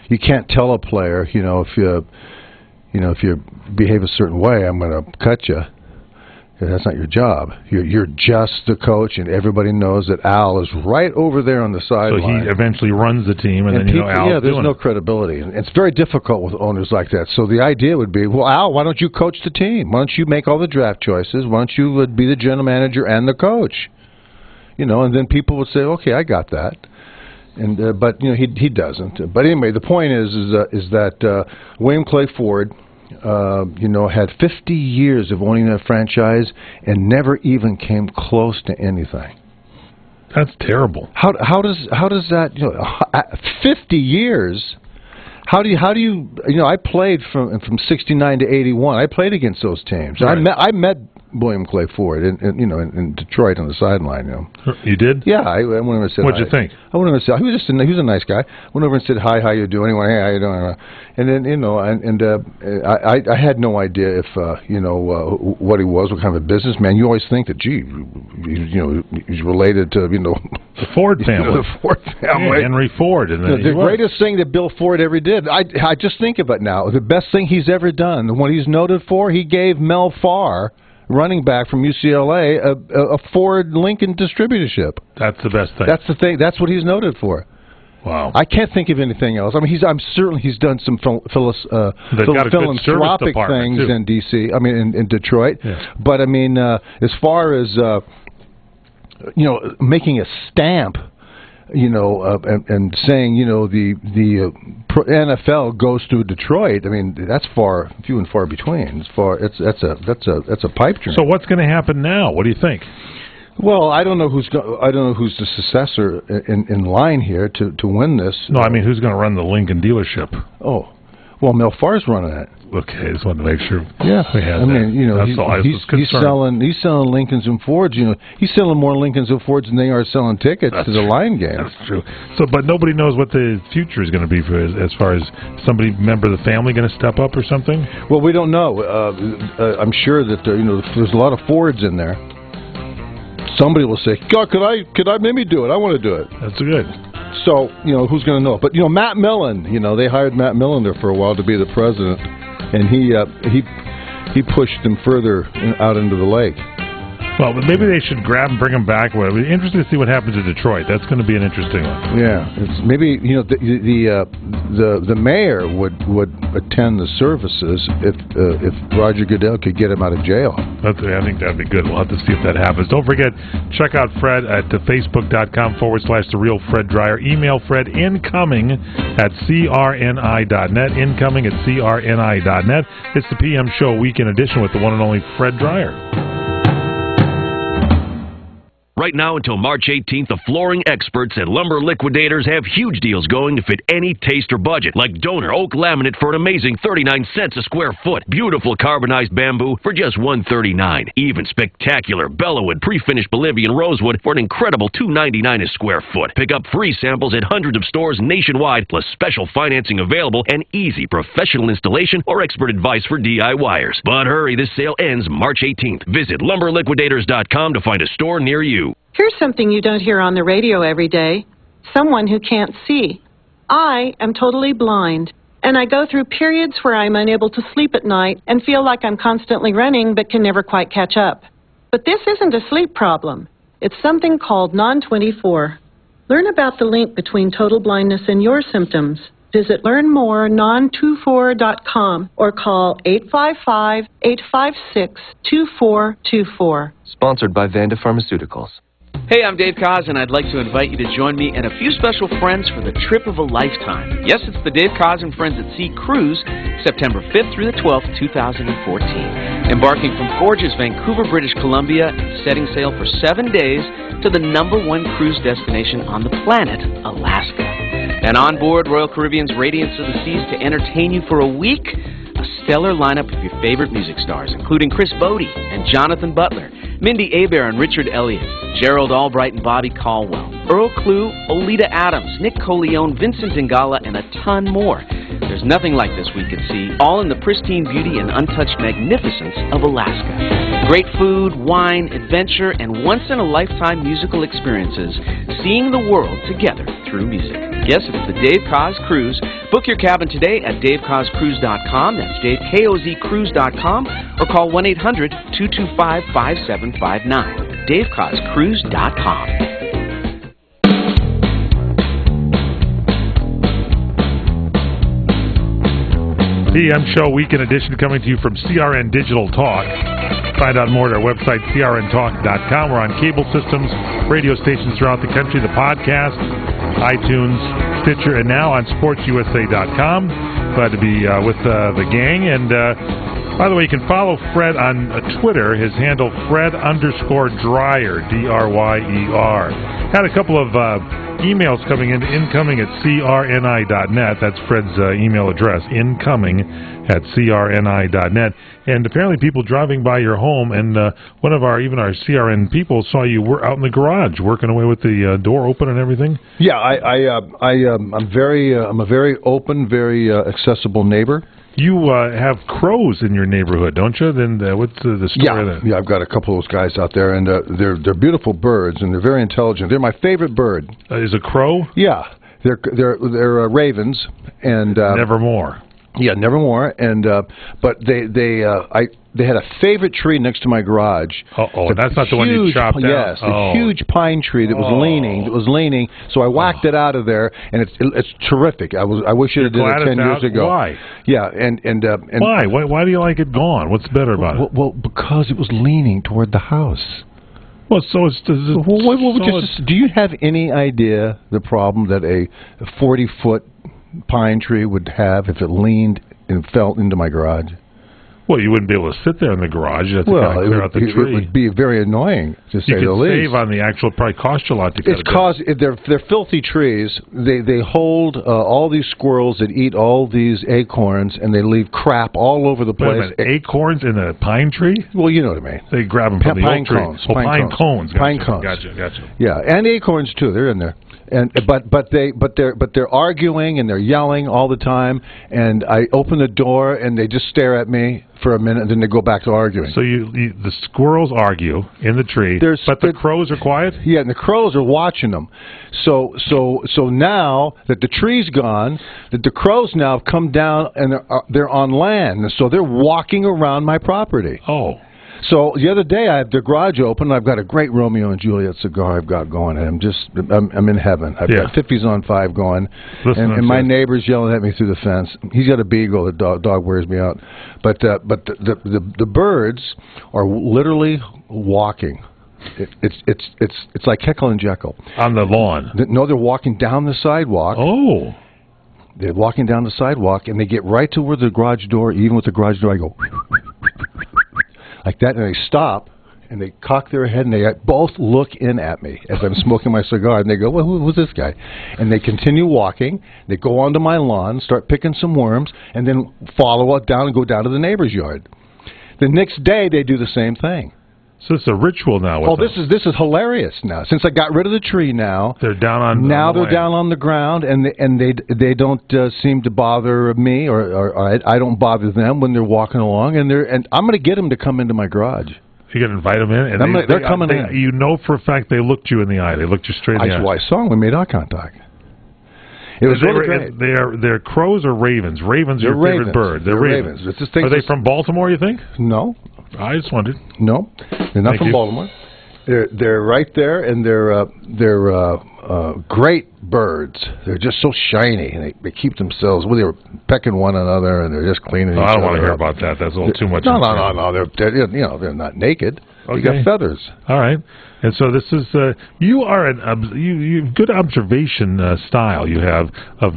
[SPEAKER 3] you can't tell a player if you behave a certain way, I'm going to cut you. That's not your job. You're just the coach, and everybody knows that Al is right over there on the sideline.
[SPEAKER 4] So he eventually runs the team, and then
[SPEAKER 3] people,
[SPEAKER 4] Al's
[SPEAKER 3] there's no credibility. And it's very difficult with owners like that. So the idea would be, well, Al, why don't you coach the team? Why don't you make all the draft choices? Why don't you be the general manager and the coach? And then people would say, okay, I got that. And but he doesn't. But anyway, the point is that William Clay Ford, had 50 years of owning that franchise and never even came close to anything.
[SPEAKER 4] That's terrible.
[SPEAKER 3] How does that 50 years? How do you I played from 69 to 81. I played against those teams. Right. I met William Clay Ford in Detroit on the sideline.
[SPEAKER 4] You did?
[SPEAKER 3] Yeah, I went over and said.
[SPEAKER 4] What'd you think?
[SPEAKER 3] I went over and said he was a nice guy. Went over and said hi, how you doing? He went, hey, how you doing? And then I had no idea if what he was, what kind of a businessman. You always think that he's related to
[SPEAKER 4] the Ford family.
[SPEAKER 3] The Ford family.
[SPEAKER 4] Yeah, Henry Ford. And
[SPEAKER 3] the greatest thing that Bill Ford ever did. I just think of it now. The best thing he's ever done. What he's noted for, he gave Mel Farr, running back from UCLA, a Ford Lincoln distributorship.
[SPEAKER 4] That's the best thing.
[SPEAKER 3] That's the thing. That's what he's noted for.
[SPEAKER 4] Wow.
[SPEAKER 3] I can't think of anything else. I mean, I'm certain he's done some philanthropic things in D.C. I mean, in Detroit.
[SPEAKER 4] Yeah.
[SPEAKER 3] But I mean, as far as making a stamp, and saying the NFL goes through Detroit. I mean, that's few and far between. That's a pipe dream.
[SPEAKER 4] So what's going to happen now? What do you think?
[SPEAKER 3] Well, I don't know who's the successor in line here to win this.
[SPEAKER 4] No, I mean who's going to run the Lincoln dealership?
[SPEAKER 3] Oh, well, Mel Farr's running it.
[SPEAKER 4] Okay, just wanted to make sure.
[SPEAKER 3] Yeah,
[SPEAKER 4] we had
[SPEAKER 3] I mean, you know,
[SPEAKER 4] he's
[SPEAKER 3] selling Lincolns and Fords. You know, he's selling more Lincolns and Fords than they are selling tickets to the line game.
[SPEAKER 4] That's true. So, but nobody knows what the future is going to be for as far as somebody member of the family going to step up or something.
[SPEAKER 3] Well, we don't know. I'm sure that there's a lot of Fords in there. Somebody will say, "God, could I maybe do it? I want to do it."
[SPEAKER 4] That's good.
[SPEAKER 3] So, who's going to know? But, Matt Millen, they hired Matt Millen there for a while to be the president, and he pushed them further out into the lake.
[SPEAKER 4] Well, but maybe they should grab and bring him back. Well, it'll be interesting to see what happens in Detroit. That's going to be an interesting one.
[SPEAKER 3] Yeah, it's maybe the mayor would attend the services if Roger Goodell could get him out of jail.
[SPEAKER 4] I think that'd be good. We'll have to see if that happens. Don't forget, check out Fred at facebook.com/TheRealFredDryer. Dryer. Email Fred incoming at crni.net. Incoming at crni.net. It's the PM Show Weekend Edition with the one and only Fred Dryer.
[SPEAKER 1] Right now until March 18th, the flooring experts at Lumber Liquidators have huge deals going to fit any taste or budget, like donor oak laminate for an amazing 39 cents a square foot. Beautiful carbonized bamboo for just $139. Even spectacular Bellawood pre-finished Bolivian rosewood for an incredible $299 a square foot. Pick up free samples at hundreds of stores nationwide, plus special financing available and easy professional installation or expert advice for DIYers. But hurry, this sale ends March 18th. Visit lumberliquidators.com to find a store near you.
[SPEAKER 17] Here's something you don't hear on the radio every day. Someone who can't see. I am totally blind, and I go through periods where I'm unable to sleep at night and feel like I'm constantly running but can never quite catch up. But this isn't a sleep problem. It's something called non-24. Learn about the link between total blindness and your symptoms. Visit learnmorenon24.com or call 855-856-2424.
[SPEAKER 18] Sponsored by Vanda Pharmaceuticals.
[SPEAKER 5] Hey, I'm Dave Koz, and I'd like to invite you to join me and a few special friends for the trip of a lifetime. Yes, it's the Dave Koz and Friends at Sea Cruise, September 5th through the 12th, 2014. Embarking from gorgeous Vancouver, British Columbia, and setting sail for 7 days to the #1 cruise destination on the planet, Alaska. And on board Royal Caribbean's Radiance of the Seas to entertain you for a week, a stellar lineup of your favorite music stars, including Chris Bodie and Jonathan Butler, Mindy Abair and Richard Elliott, Gerald Albright and Bobby Caldwell, Earl Klugh, Olita Adams, Nick Coleone, Vincent Ingala, and a ton more. There's nothing like this we could see, all in the pristine beauty and untouched magnificence of Alaska. Great food, wine, adventure, and once-in-a-lifetime musical experiences, seeing the world together through music. Yes, it's the Dave Koz Cruise. Book your cabin today at DaveKozCruise.com. That's DaveKozCruise.com, or call 1-800-225-5759. DaveKozCruise.com.
[SPEAKER 4] PM Show Weekend Edition coming to you from CRN Digital Talk. Find out more at our website, crntalk.com. We're on cable systems, radio stations throughout the country, the podcast, iTunes, Stitcher, and now on sportsusa.com. Glad to be with the gang. And by the way, you can follow Fred on Twitter. His handle, Fred_Dryer, D-R-Y-E-R. Had a couple of emails coming in, incoming at crni.net. That's Fred's email address, incoming at crni.net. And apparently people driving by your home, and one of our CRN people saw you were out in the garage working away with the door open and everything.
[SPEAKER 3] Yeah, I'm a very open, very accessible neighbor.
[SPEAKER 4] You have crows in your neighborhood, don't you? Then what's the story there?
[SPEAKER 3] Yeah, I've got a couple of those guys out there, and they're beautiful birds, and they're very intelligent. They're my favorite bird.
[SPEAKER 4] Is a crow?
[SPEAKER 3] Yeah, they're ravens, and
[SPEAKER 4] nevermore.
[SPEAKER 3] Yeah, nevermore. And but they had a favorite tree next to my garage.
[SPEAKER 4] Oh, that's not the one you chopped down.
[SPEAKER 3] Yes, a huge pine tree that was leaning. So I whacked it out of there, and it's terrific. I wish it had did it 10 years ago.
[SPEAKER 4] Why?
[SPEAKER 3] Yeah, and
[SPEAKER 4] why? Why do you like it gone? What's better about it?
[SPEAKER 3] Well, because it was leaning toward the house.
[SPEAKER 4] Well, do
[SPEAKER 3] you have any idea the problem that a 40-foot pine tree would have if it leaned and fell into my garage?
[SPEAKER 4] Well, you wouldn't be able to sit there in the garage. You'd have to kind of clear out the tree.
[SPEAKER 3] It would be very annoying, to say the least.
[SPEAKER 4] You could save on the actual, probably cost you a lot to cut it down.
[SPEAKER 3] They're filthy trees. They hold all these squirrels that eat all these acorns, and they leave crap all over the place.
[SPEAKER 4] Wait a minute, acorns in a pine tree?
[SPEAKER 3] Well, you know what I mean.
[SPEAKER 4] They grab them from the oak tree.
[SPEAKER 3] Cones.
[SPEAKER 4] Pine cones. Gotcha,
[SPEAKER 3] pine cones.
[SPEAKER 4] Gotcha.
[SPEAKER 3] Yeah, and acorns too. They're in there. But they're arguing and they're yelling all the time, and I open the door and they just stare at me for a minute and then they go back to arguing.
[SPEAKER 4] So the squirrels argue in the tree, but the crows are quiet?
[SPEAKER 3] Yeah, and the crows are watching them. So now that the tree's gone, that the crows now have come down and they're on land, and so they're walking around my property.
[SPEAKER 4] Oh.
[SPEAKER 3] So the other day I have the garage open. I've got a great Romeo and Juliet cigar I've got going, and I'm in heaven. I've got 50s on 5 going, and my neighbor's yelling at me through the fence. He's got a beagle. The dog wears me out. But the birds are literally walking. It's like Heckle and Jekyll
[SPEAKER 4] on the lawn.
[SPEAKER 3] No, they're walking down the sidewalk.
[SPEAKER 4] Oh.
[SPEAKER 3] They're walking down the sidewalk, and they get right to where the garage door. Even with the garage door, I go like that, and they stop, and they cock their head, and they both look in at me as I'm smoking my cigar, and they go, well, who's this guy? And they continue walking. They go onto my lawn, start picking some worms, and then follow it down and go down to the neighbor's yard. The next day, they do the same thing.
[SPEAKER 4] So it's a ritual now.
[SPEAKER 3] This is hilarious now. Since I got rid of the tree, now
[SPEAKER 4] they're down on.
[SPEAKER 3] Now they're down on the ground, and they don't seem to bother me, or I don't bother them when they're walking along. And I'm going to get them to come into my garage.
[SPEAKER 4] You going to invite them in? And
[SPEAKER 3] they're coming in.
[SPEAKER 4] You know for a fact they looked you in the eye. They looked you straight in the eye.
[SPEAKER 3] That's why I saw them. We made eye contact. It was really great.
[SPEAKER 4] They're crows or ravens? Ravens are your favorite bird. They're ravens. Are they from Baltimore, you think?
[SPEAKER 3] No.
[SPEAKER 4] I just wondered.
[SPEAKER 3] No, they're not from Baltimore. They're right there, and they're great birds. They're just so shiny, and they keep themselves. Well, they were pecking one another, and they're just cleaning.
[SPEAKER 4] I don't want to hear about that. That's a little too much.
[SPEAKER 3] No. They're not naked.
[SPEAKER 4] Okay.
[SPEAKER 3] They got feathers.
[SPEAKER 4] All right. And so this is you are you good observation style. You have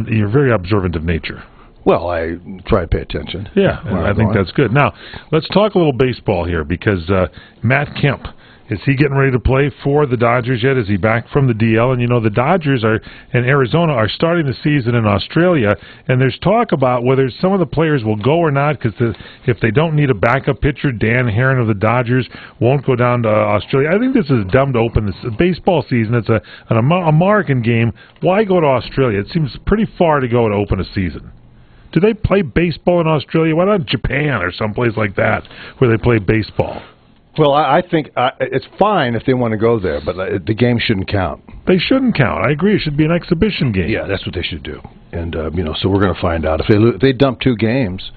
[SPEAKER 4] you're very observant of nature.
[SPEAKER 3] Well, I try to pay attention.
[SPEAKER 4] Yeah, and I think that's good. Now, let's talk a little baseball here, because Matt Kemp, is he getting ready to play for the Dodgers yet? Is he back from the DL? And, you know, the Dodgers and Arizona are starting the season in Australia, and there's talk about whether some of the players will go or not, because if they don't need a backup pitcher, Dan Herron of the Dodgers won't go down to Australia. I think this is dumb to open this baseball season. It's an American game. Why go to Australia? It seems pretty far to go to open a season. Do they play baseball in Australia? Why not Japan or someplace like that where they play baseball?
[SPEAKER 3] Well, I think it's fine if they want to go there, but the game shouldn't count.
[SPEAKER 4] They shouldn't count. I agree. It should be an exhibition game.
[SPEAKER 3] Yeah, that's what they should do. And so we're going to find out if they dump 2 games.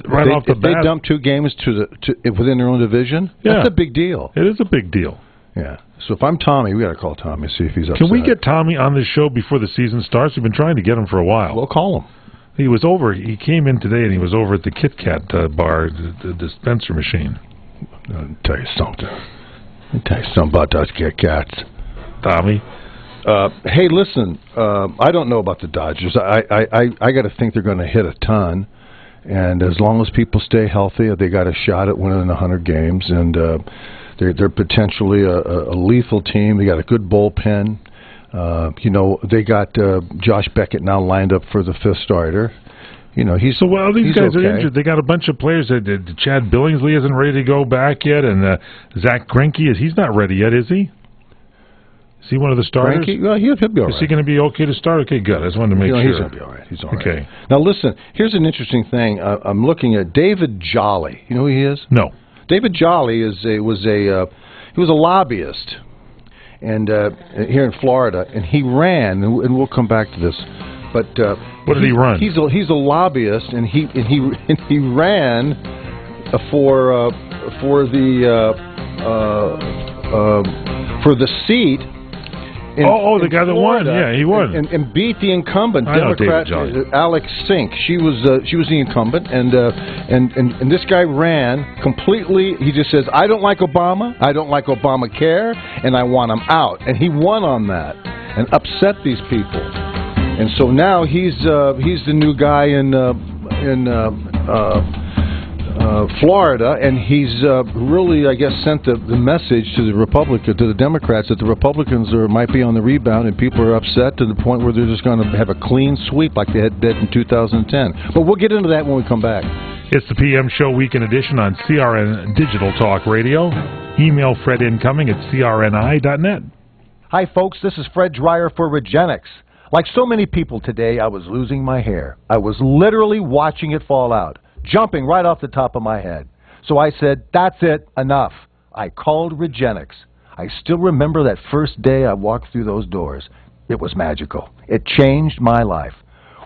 [SPEAKER 4] Right off the bat,
[SPEAKER 3] if they dump 2 games within their own division, that's a big deal.
[SPEAKER 4] It is a big deal.
[SPEAKER 3] Yeah. So if I'm Tommy, we got to call Tommy and see if he's upset.
[SPEAKER 4] Can we get Tommy on this show before the season starts? We've been trying to get him for a while.
[SPEAKER 3] We'll call him.
[SPEAKER 4] He came in today, and he was over at the Kit Kat bar, the dispenser machine.
[SPEAKER 3] I'll tell you something. About those Kit Kats.
[SPEAKER 4] Tommy?
[SPEAKER 3] Hey, listen, I don't know about the Dodgers. I got to think they're going to hit a ton, and as long as people stay healthy, they got a shot at winning 100 games, and they're potentially a lethal team. They got a good bullpen. They got Josh Beckett now lined up for the 5th starter. These guys are injured. They got a bunch of players. Chad Billingsley isn't ready to go back yet, and Zach Greinke, he's not ready yet, is he? Is he one of the starters? Greinke? Well, he'll be all right.
[SPEAKER 4] Is he going to be okay to start? Okay, good. I just wanted to make sure.
[SPEAKER 3] He's going to be all right. He's all right.
[SPEAKER 4] Okay.
[SPEAKER 3] Now, listen, here's an interesting thing. I'm looking at David Jolly. You know who he is?
[SPEAKER 4] No.
[SPEAKER 3] David Jolly was a lobbyist. And here in Florida, and he ran, and we'll come back to this. But
[SPEAKER 4] what did he run?
[SPEAKER 3] He's a lobbyist, and he ran for the seat.
[SPEAKER 4] The guy that won. Yeah, he won
[SPEAKER 3] and beat the incumbent Democrat Alex Sink. She was the incumbent, and this guy ran completely. He just says, I don't like Obama, I don't like Obamacare, and I want him out. And he won on that and upset these people. And so now he's the new guy in Florida, and he's really, I guess, sent the message to the Democrats that the Republicans might be on the rebound, and people are upset to the point where they're just going to have a clean sweep like they had in 2010. But we'll get into that when we come back.
[SPEAKER 4] It's the PM Show Weekend Edition on CRN Digital Talk Radio. Email Fred incoming at crni.net.
[SPEAKER 19] Hi, folks. This is Fred Dreyer for Regenix. Like so many people today, I was losing my hair. I was literally watching it fall out, jumping right off the top of my head. So I said, that's it, enough. I called Regenix. I still remember that first day I walked through those doors. It was magical. It changed my life.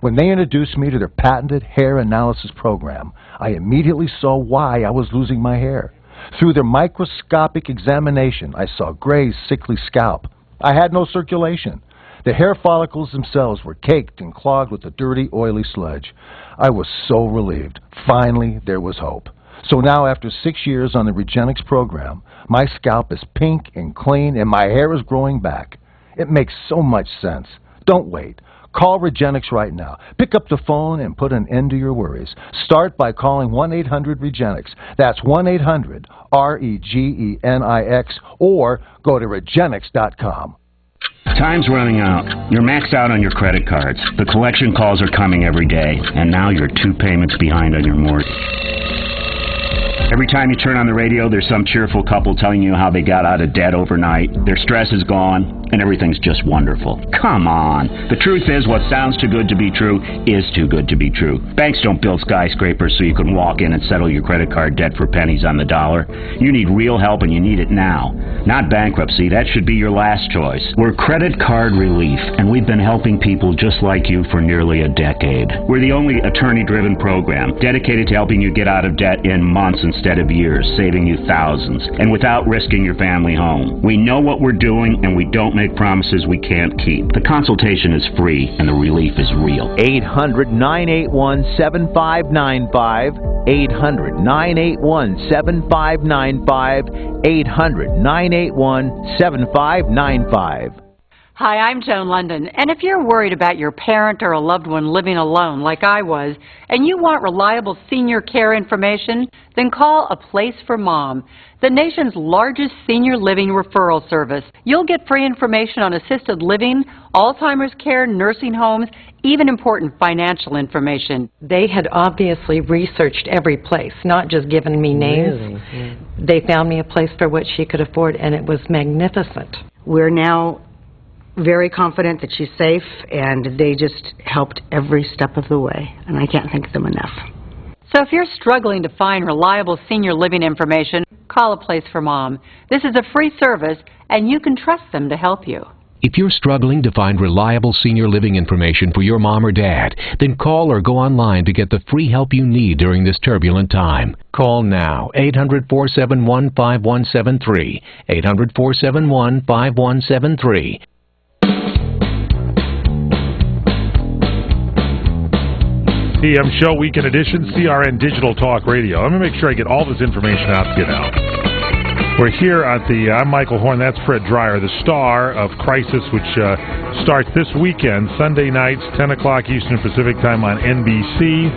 [SPEAKER 19] When they introduced me to their patented hair analysis program, I immediately saw why I was losing my hair. Through their microscopic examination, I saw gray, sickly scalp. I had no circulation. The hair follicles themselves were caked and clogged with a dirty, oily sludge. I was so relieved. Finally, there was hope. So now, after 6 years on the Regenix program, my scalp is pink and clean, and my hair is growing back. It makes so much sense. Don't wait. Call Regenix right now. Pick up the phone and put an end to your worries. Start by calling 1-800-REGENIX. That's 1-800-REGENIX, or go to Regenix.com.
[SPEAKER 20] Time's running out. You're maxed out on your credit cards. The collection calls are coming every day, and now you're 2 payments behind on your mortgage. Every time you turn on the radio, there's some cheerful couple telling you how they got out of debt overnight. Their stress is gone, and everything's just wonderful. Come on. The truth is, what sounds too good to be true is too good to be true. Banks don't build skyscrapers so you can walk in and settle your credit card debt for pennies on the dollar. You need real help, and you need it now. Not bankruptcy. That should be your last choice. We're Credit Card Relief, and we've been helping people just like you for nearly a decade. We're the only attorney-driven program dedicated to helping you get out of debt in months instead of years, saving you thousands, and without risking your family home. We know what we're doing, and we don't make promises we can't keep. The consultation is free, and the relief is real.
[SPEAKER 21] 800-981-7595. 800-981-7595. 800-981-7595.
[SPEAKER 13] Hi, I'm Joan London, and if you're worried about your parent or a loved one living alone like I was, and you want reliable senior care information, then call A Place for Mom, the nation's largest senior living referral service. You'll get free information on assisted living, Alzheimer's care, nursing homes, even important financial information.
[SPEAKER 14] They had obviously researched every place, not just given me names.
[SPEAKER 15] Really? Yeah.
[SPEAKER 14] They found me a place for what she could afford, and it was magnificent.
[SPEAKER 15] We're now very confident that she's safe, and they just helped every step of the way, and I can't thank them enough.
[SPEAKER 13] So if you're struggling to find reliable senior living information, call A Place for Mom. This is a free service, and you can trust them to help you.
[SPEAKER 16] If you're struggling to find reliable senior living information for your mom or dad, then call or go online to get the free help you need during this turbulent time. Call now, 800-471-5173, 800-471-5173.
[SPEAKER 4] PM Show Weekend Edition, CRN Digital Talk Radio. Let me make sure I get all this information out to get out. We're here at I'm Michael Horn, that's Fred Dreyer, the star of Crisis, which starts this weekend, Sunday nights, 10 o'clock Eastern Pacific Time on NBC.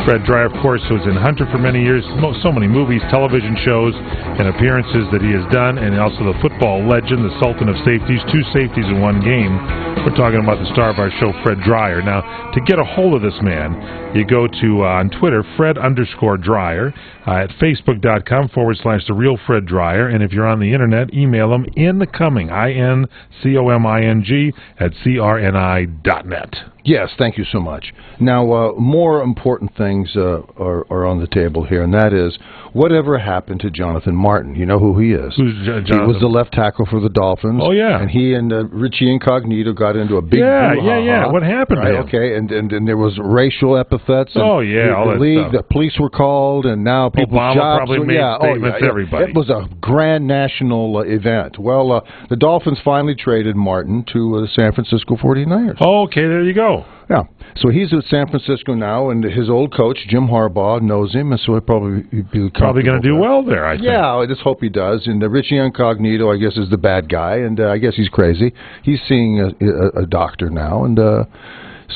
[SPEAKER 4] Fred Dreyer, of course, was in Hunter for many years, so many movies, television shows, and appearances that he has done, and also the football legend, the Sultan of Safeties, 2 safeties in 1 game. We're talking about the star of our show, Fred Dreyer. Now, to get a hold of this man, you go to, on Twitter, Fred_Dreyer, at Facebook.com/The Real Fred Dreyer, and if you're on the internet, email him incoming, INCOMING, at CRNI.net.
[SPEAKER 3] Yes, thank you so much. Now, more important things are on the table here, and that is, whatever happened to Jonathan Martin? You know who he is.
[SPEAKER 4] Who's Jonathan?
[SPEAKER 3] He was the left tackle for the Dolphins.
[SPEAKER 4] Oh, yeah.
[SPEAKER 3] And he and Richie Incognito got into a big
[SPEAKER 4] Yeah. What happened to him?
[SPEAKER 3] Okay, and there was racial epithets. And
[SPEAKER 4] all that
[SPEAKER 3] league,
[SPEAKER 4] stuff.
[SPEAKER 3] The police were called, and now people's
[SPEAKER 4] Obama
[SPEAKER 3] jobs.
[SPEAKER 4] probably made statements to everybody.
[SPEAKER 3] It was a grand national event. Well, the Dolphins finally traded Martin to the San Francisco 49ers.
[SPEAKER 4] Oh, okay, there you go.
[SPEAKER 3] Yeah, so he's at San Francisco now, and his old coach, Jim Harbaugh, knows him, and so he'll probably be
[SPEAKER 4] going to do well there, I think.
[SPEAKER 3] Yeah, I just hope he does. And Richie Incognito, I guess, is the bad guy, and I guess he's crazy. He's seeing a doctor now, and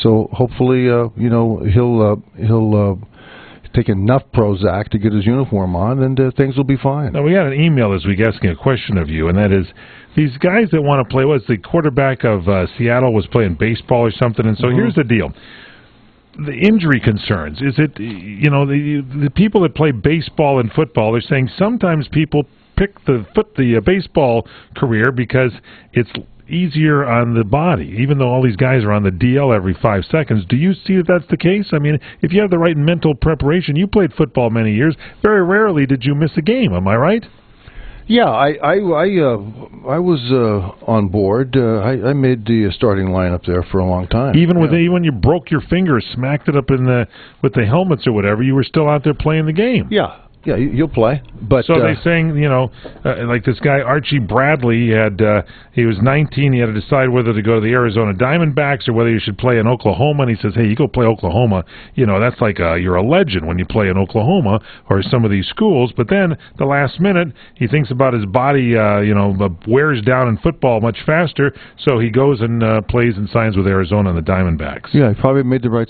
[SPEAKER 3] so hopefully, he'll take enough Prozac to get his uniform on, and things will be fine.
[SPEAKER 4] Now, we got an email this week asking a question of you, and that is, these guys that want to play, the quarterback of Seattle was playing baseball or something, and so here's the deal. The injury concerns, is it, the people that play baseball and football, they're saying sometimes people pick the baseball career because it's easier on the body, even though all these guys are on the DL every 5 seconds. Do you see that that's the case? I mean, if you have the right mental preparation, you played football many years, very rarely did you miss a game, am I right?
[SPEAKER 3] Yeah, I was on board. I made the starting lineup there for a long time.
[SPEAKER 4] Even when you broke your finger, smacked it up with the helmets or whatever, you were still out there playing the game.
[SPEAKER 3] Yeah. Yeah, you'll play. But
[SPEAKER 4] so they're saying, like this guy Archie Bradley he was 19. He had to decide whether to go to the Arizona Diamondbacks or whether he should play in Oklahoma. And he says, "Hey, you go play Oklahoma. That's like you're a legend when you play in Oklahoma or some of these schools." But then the last minute, he thinks about his body, wears down in football much faster. So he goes and plays and signs with Arizona and the Diamondbacks.
[SPEAKER 3] Yeah, he probably made the right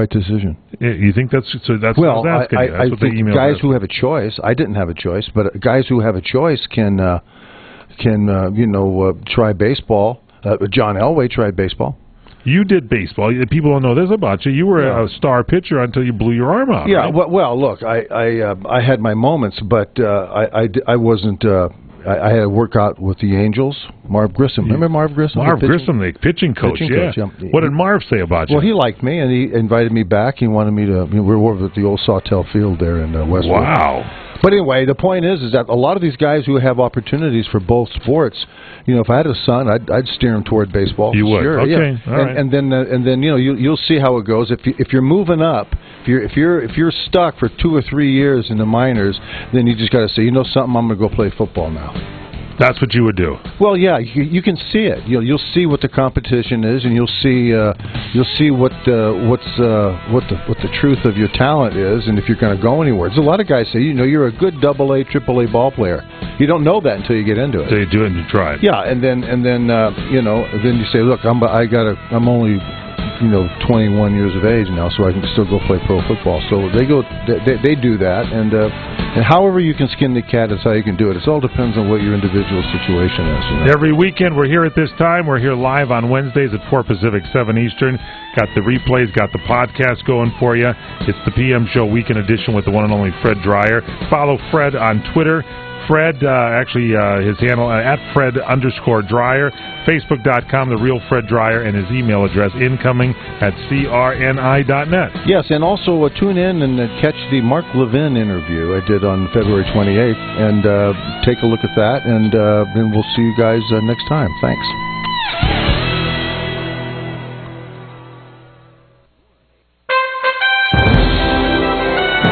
[SPEAKER 3] decision.
[SPEAKER 4] You think that's so? That's
[SPEAKER 3] well,
[SPEAKER 4] what I was asking you. That's
[SPEAKER 3] I
[SPEAKER 4] what
[SPEAKER 3] think
[SPEAKER 4] the email
[SPEAKER 3] guys
[SPEAKER 4] is.
[SPEAKER 3] who have a choice. I didn't have a choice, but guys who have a choice can try baseball. John Elway tried baseball.
[SPEAKER 4] You did baseball. People don't know this about you. You were a star pitcher until you blew your arm out.
[SPEAKER 3] Yeah.
[SPEAKER 4] Right?
[SPEAKER 3] Well, look, I had my moments, but I wasn't. I had to work out with the Angels. Marv Grissom. Remember Marv Grissom?
[SPEAKER 4] Marv Grissom, the pitching coach. Yeah. What did Marv say about you?
[SPEAKER 3] Well, he liked me, and he invited me back. He wanted me to. We were over at the old Sawtell Field there in Westwood.
[SPEAKER 4] Wow.
[SPEAKER 3] But anyway, the point is that a lot of these guys who have opportunities for both sports, if I had a son, I'd steer him toward baseball.
[SPEAKER 4] You would,
[SPEAKER 3] sure,
[SPEAKER 4] okay,
[SPEAKER 3] yeah.
[SPEAKER 4] all right.
[SPEAKER 3] And then you'll see how it goes. If you're moving up, if you're stuck for 2 or 3 years in the minors, then you just got to say, something, I'm going to go play football now.
[SPEAKER 4] That's what you would do.
[SPEAKER 3] Well, yeah, you can see it. You'll see what the competition is, and you'll see what the truth of your talent is, and if you're going to go anywhere. There's a lot of guys say, you're a good AA, AAA ball player. You don't know that until you get into it.
[SPEAKER 4] So you do it and you try it.
[SPEAKER 3] Yeah, and then you say, look, I'm only 21 years of age now, so I can still go play pro football. So they do that, and however you can skin the cat is how you can do it. It all depends on what your individual situation is.
[SPEAKER 4] Every weekend we're here at this time. We're here live on Wednesdays at 4 Pacific, 7 Eastern. Got the replays, got the podcast going for you. It's the PM Show Weekend Edition with the one and only Fred Dreyer. Follow Fred on Twitter. Fred, his handle at Fred_Dreyer, Facebook.com, The Real Fred Dreyer, and his email address incoming@crni.net.
[SPEAKER 3] Yes, and also tune in and catch the Mark Levin interview I did on February 28th, and take a look at that, and then we'll see you guys next time. Thanks.